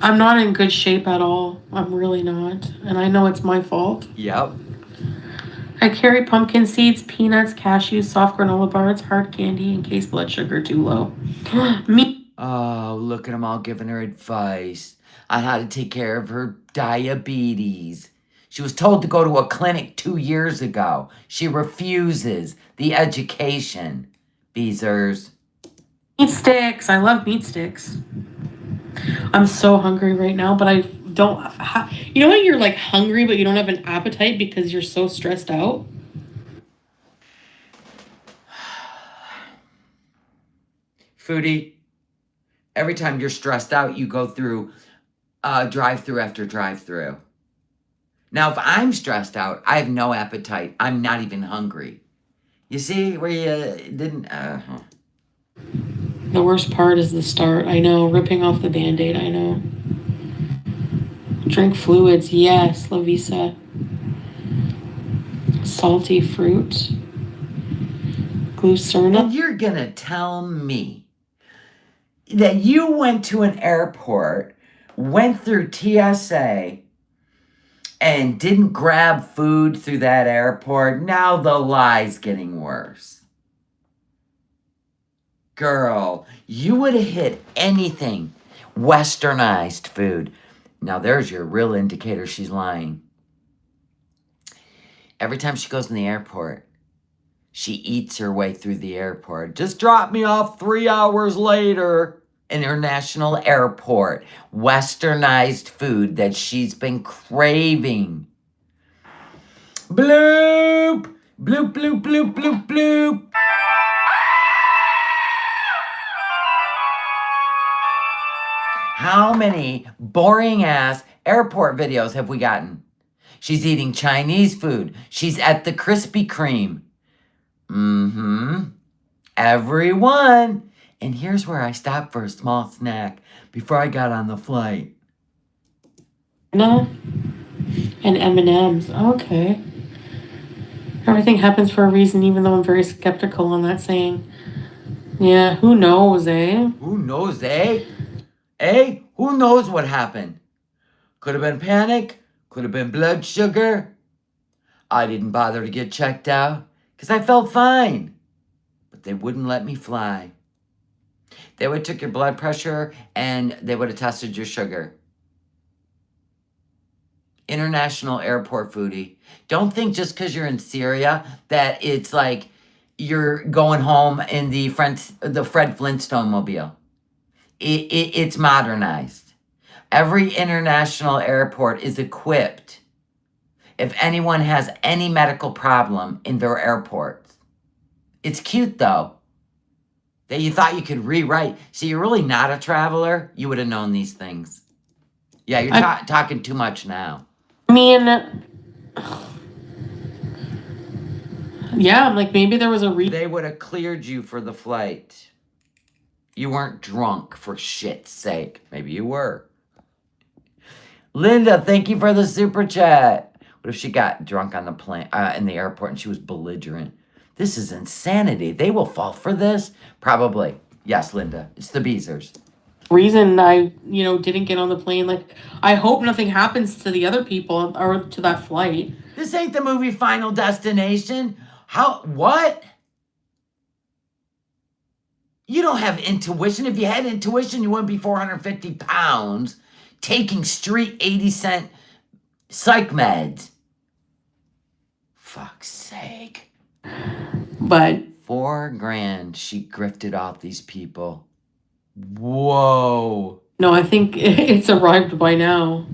I'm not in good shape at all. I'm really not. And I know it's my fault.
Yep.
I carry pumpkin seeds, peanuts, cashews, soft granola bars, hard candy in case blood sugar too low. Me.
Oh, look at them all giving her advice on how to take care of her diabetes. She was told to go to a clinic 2 years ago. She refuses the education. Beezers.
Meat sticks. I love meat sticks. I'm so hungry right now, but I don't. You know when you're like hungry, but you don't have an appetite because you're so stressed out?
Foodie, every time you're stressed out, you go through drive-through after drive-through. Now, if I'm stressed out, I have no appetite. I'm not even hungry. You see where you didn't...
The worst part is the start. I know. Ripping off the Band-Aid. I know. Drink fluids. Yes, Lavisa. Salty fruit. Glucerna.
And you're going to tell me that you went to an airport, went through TSA, and didn't grab food through that airport. Now the lie's getting worse. Girl, you would have hit anything westernized food. Now there's your real indicator she's lying. Every time she goes in the airport, she eats her way through the airport. Just drop me off 3 hours later. International airport. Westernized food that she's been craving. Bloop! Bloop, bloop, bloop, bloop, bloop. How many boring-ass airport videos have we gotten? She's eating Chinese food. She's at the Krispy Kreme. Everyone. And here's where I stopped for a small snack before I got on the flight.
No. And M&M's. Okay. Everything happens for a reason, even though I'm very skeptical on that saying. Yeah, who knows, eh?
Who knows, eh? Eh? Who knows what happened? Could have been panic. Could have been blood sugar. I didn't bother to get checked out because I felt fine. But they wouldn't let me fly. They would have took your blood pressure and they would have tested your sugar. International airport foodie. Don't think just because you're in Syria that it's like you're going home in the Fred Flintstone mobile. It's modernized. Every international airport is equipped if anyone has any medical problem in their airports. It's cute though. that you thought you could rewrite. See, you're really not a traveler. You would have known these things. Yeah, you're talking too much now.
I mean, yeah, I'm like, maybe there was a reason.
They would have cleared you for the flight. You weren't drunk, for shit's sake. Maybe you were. Linda, thank you for the super chat. What if she got drunk on the plane, in the airport, and she was belligerent? This is insanity. They will fall for this? Probably. Yes, Linda. It's the Beezers.
Reason I, didn't get on the plane. Like, I hope nothing happens to the other people or to that flight.
This ain't the movie Final Destination. What? You don't have intuition. If you had intuition, you wouldn't be 450 pounds taking street 80-cent psych meds. Fuck's sake.
But
$4,000 she grifted off these people. Whoa.
no, I think it's arrived by now.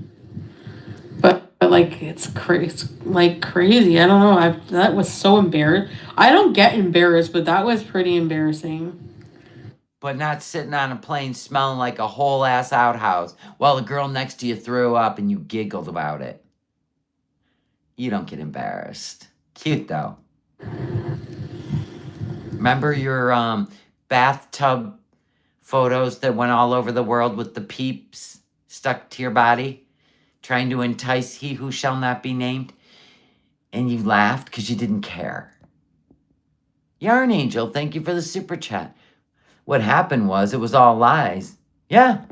But like, it's like crazy. I don't know. That was so embarrassing. I don't get embarrassed, but that was pretty embarrassing.
But not sitting on a plane smelling like a whole ass outhouse while the girl next to you threw up and you giggled about it. You don't get embarrassed. Cute though. Remember your bathtub photos that went all over the world with the peeps stuck to your body, trying to entice he who shall not be named? And you laughed because you didn't care. Yarn Angel, thank you for the super chat. What happened was it was all lies. Yeah,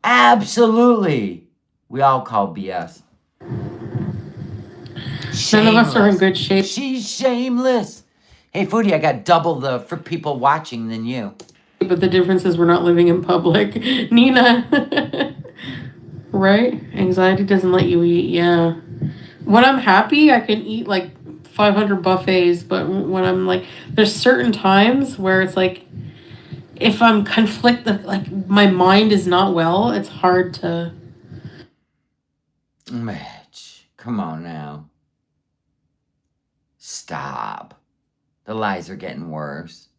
absolutely. We all call BS. Shameless.
None of us are in good shape.
She's shameless. Hey, Foodie, I got double the for people watching than you.
But the difference is we're not living in public. Nina. Right? Anxiety doesn't let you eat. Yeah. When I'm happy, I can eat like 500 buffets. But when I'm like, there's certain times where it's like, if I'm conflicted, like my mind is not well, it's hard to.
Mitch, come on now. Stop. The lies are getting worse.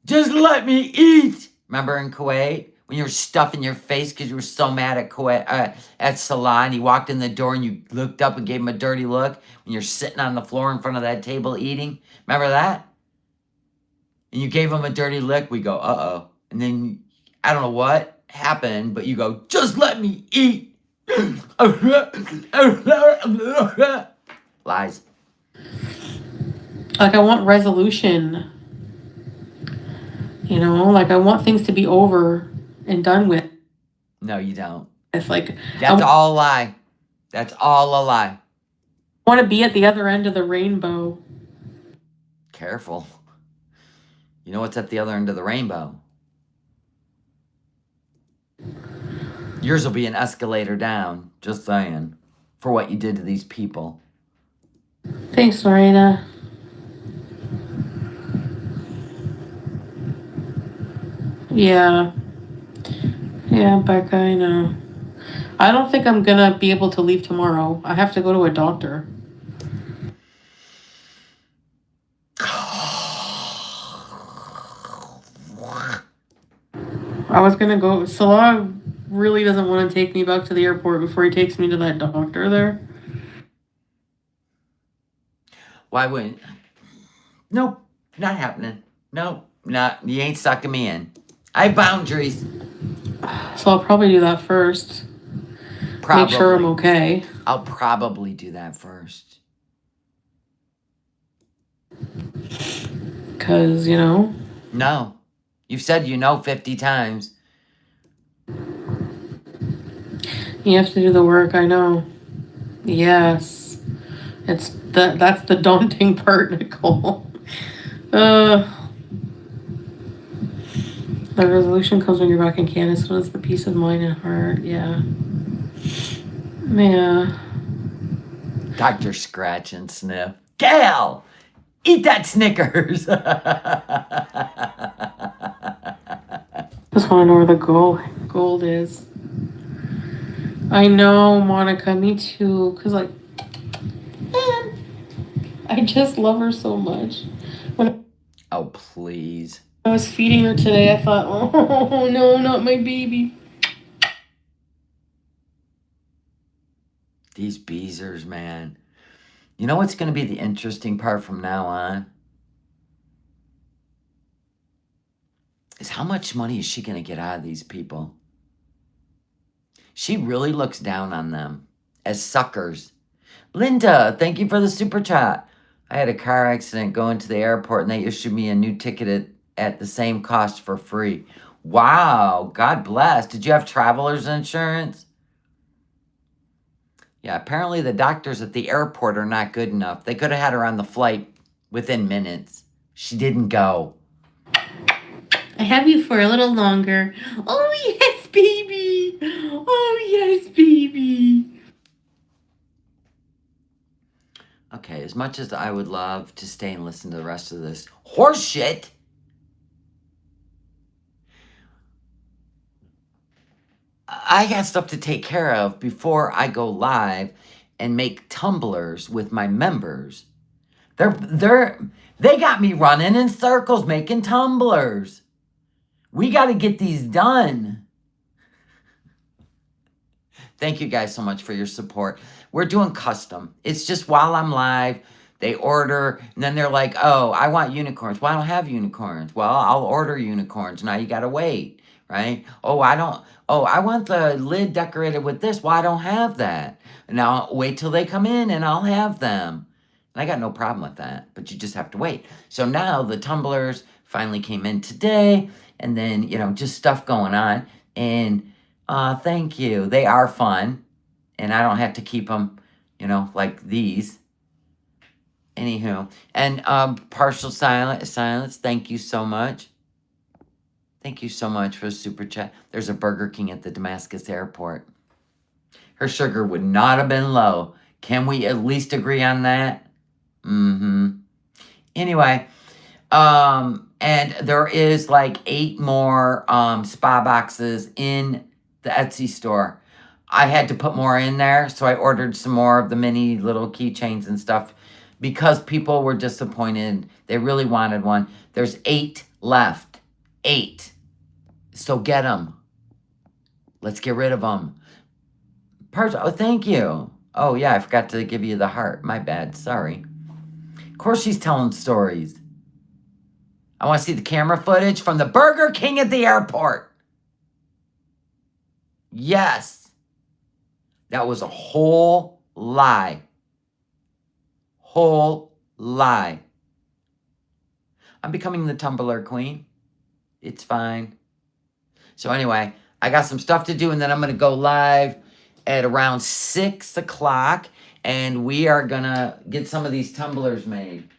Just let me eat. Remember in Kuwait when you were stuffing your face because you were so mad at Kuwait, at Salah, and he walked in the door and you looked up and gave him a dirty look when you're sitting on the floor in front of that table eating? Remember that? And you gave him a dirty look. We go, uh-oh. And then I don't know what happened, but you go, just let me eat. Lies.
Like, I want resolution. Like, I want things to be over and done with.
No, you don't.
It's like...
That's all a lie. That's all a lie.
I want to be at the other end of the rainbow.
Careful. You know what's at the other end of the rainbow? Yours will be an escalator down, just saying, for what you did to these people.
Thanks, Lorena. Yeah. Yeah, Becca, I know. I don't think I'm going to be able to leave tomorrow. I have to go to a doctor. I was going to go. Salah really doesn't want to take me back to the airport before he takes me to that doctor there.
Why wouldn't? Nope, not happening. Nope, not. You ain't sucking me in. I have boundaries.
So I'll probably do that first.
Probably.
Make sure I'm okay.
I'll probably do that first.
Because,
No. You've said 50 times.
You have to do the work, I know. Yes. That's the daunting part, Nicole. The resolution comes when you're back in Canada, so it's the peace of mind and heart. Yeah. Yeah.
Dr. Scratch and Sniff. Gail! Eat that Snickers!
Just want to know where the gold is. I know, Monica, me too. Because, like, man, I just love her so much.
Oh, please.
I was feeding her today. I thought, oh no, not my baby.
These beezers, man. You know what's going to be the interesting part from now on? Is how much money is she going to get out of these people? She really looks down on them as suckers. Linda, thank you for the super chat. I had a car accident going to the airport and they issued me a new ticket at the same cost for free. Wow, God bless. Did you have traveler's insurance? Yeah, apparently the doctors at the airport are not good enough. They could have had her on the flight within minutes. She didn't go.
I have you for a little longer. Oh, yes, baby. Oh, yes, baby.
Okay, as much as I would love to stay and listen to the rest of this horse shit, I got stuff to take care of before I go live and make tumblers with my members. They got me running in circles making tumblers. We got to get these done. Thank you guys so much for your support. We're doing custom. It's just while I'm live, they order, and then they're like, oh, I want unicorns. Well, I don't have unicorns. Well, I'll order unicorns. Now you got to wait, right? Oh, I want the lid decorated with this. Well, I don't have that. Now wait till they come in and I'll have them. And I got no problem with that, but you just have to wait. So now the tumblers finally came in today, and then, just stuff going on. And thank you. They are fun, and I don't have to keep them, like these. Anywho, and partial silence. Thank you so much. Thank you so much for the super chat. There's a Burger King at the Damascus airport. Her sugar would not have been low. Can we at least agree on that? Mm-hmm. Anyway, and there is like 8 more spa boxes in the Etsy store. I had to put more in there, so I ordered some more of the mini little keychains and stuff because people were disappointed. They really wanted one. There's 8 left. 8. So get them. Let's get rid of them. Oh, thank you. Oh, yeah, I forgot to give you the heart. My bad. Sorry. Of course she's telling stories. I want to see the camera footage from the Burger King at the airport. Yes. That was a whole lie. Whole lie. I'm becoming the Tumblr queen. It's fine. So anyway, I got some stuff to do, and then I'm going to go live at around 6 o'clock, and we are going to get some of these tumblers made.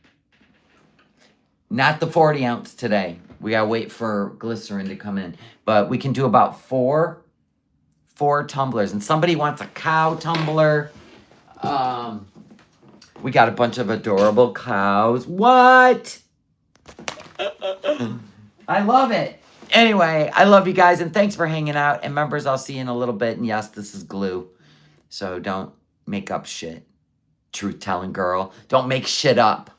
Not the 40 ounce today. We got to wait for glycerin to come in. But we can do about 4 tumblers. And somebody wants a cow tumbler. We got a bunch of adorable cows. What? I love it. Anyway, I love you guys, and thanks for hanging out. And members, I'll see you in a little bit. And yes, this is glue. So don't make up shit. Truth-telling girl. Don't make shit up.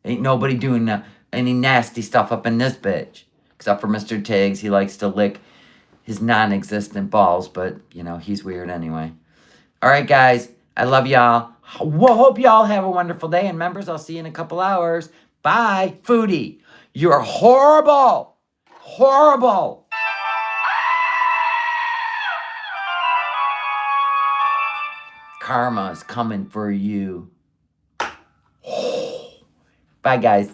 Ain't nobody doing any nasty stuff up in this bitch. Except for Mr. Tiggs. He likes to lick his non-existent balls. But, he's weird anyway. All right, guys. I love y'all. Hope y'all have a wonderful day. And members, I'll see you in a couple hours. Bye. Foodie. You're horrible. Horrible. Karma's coming for you. Bye, guys.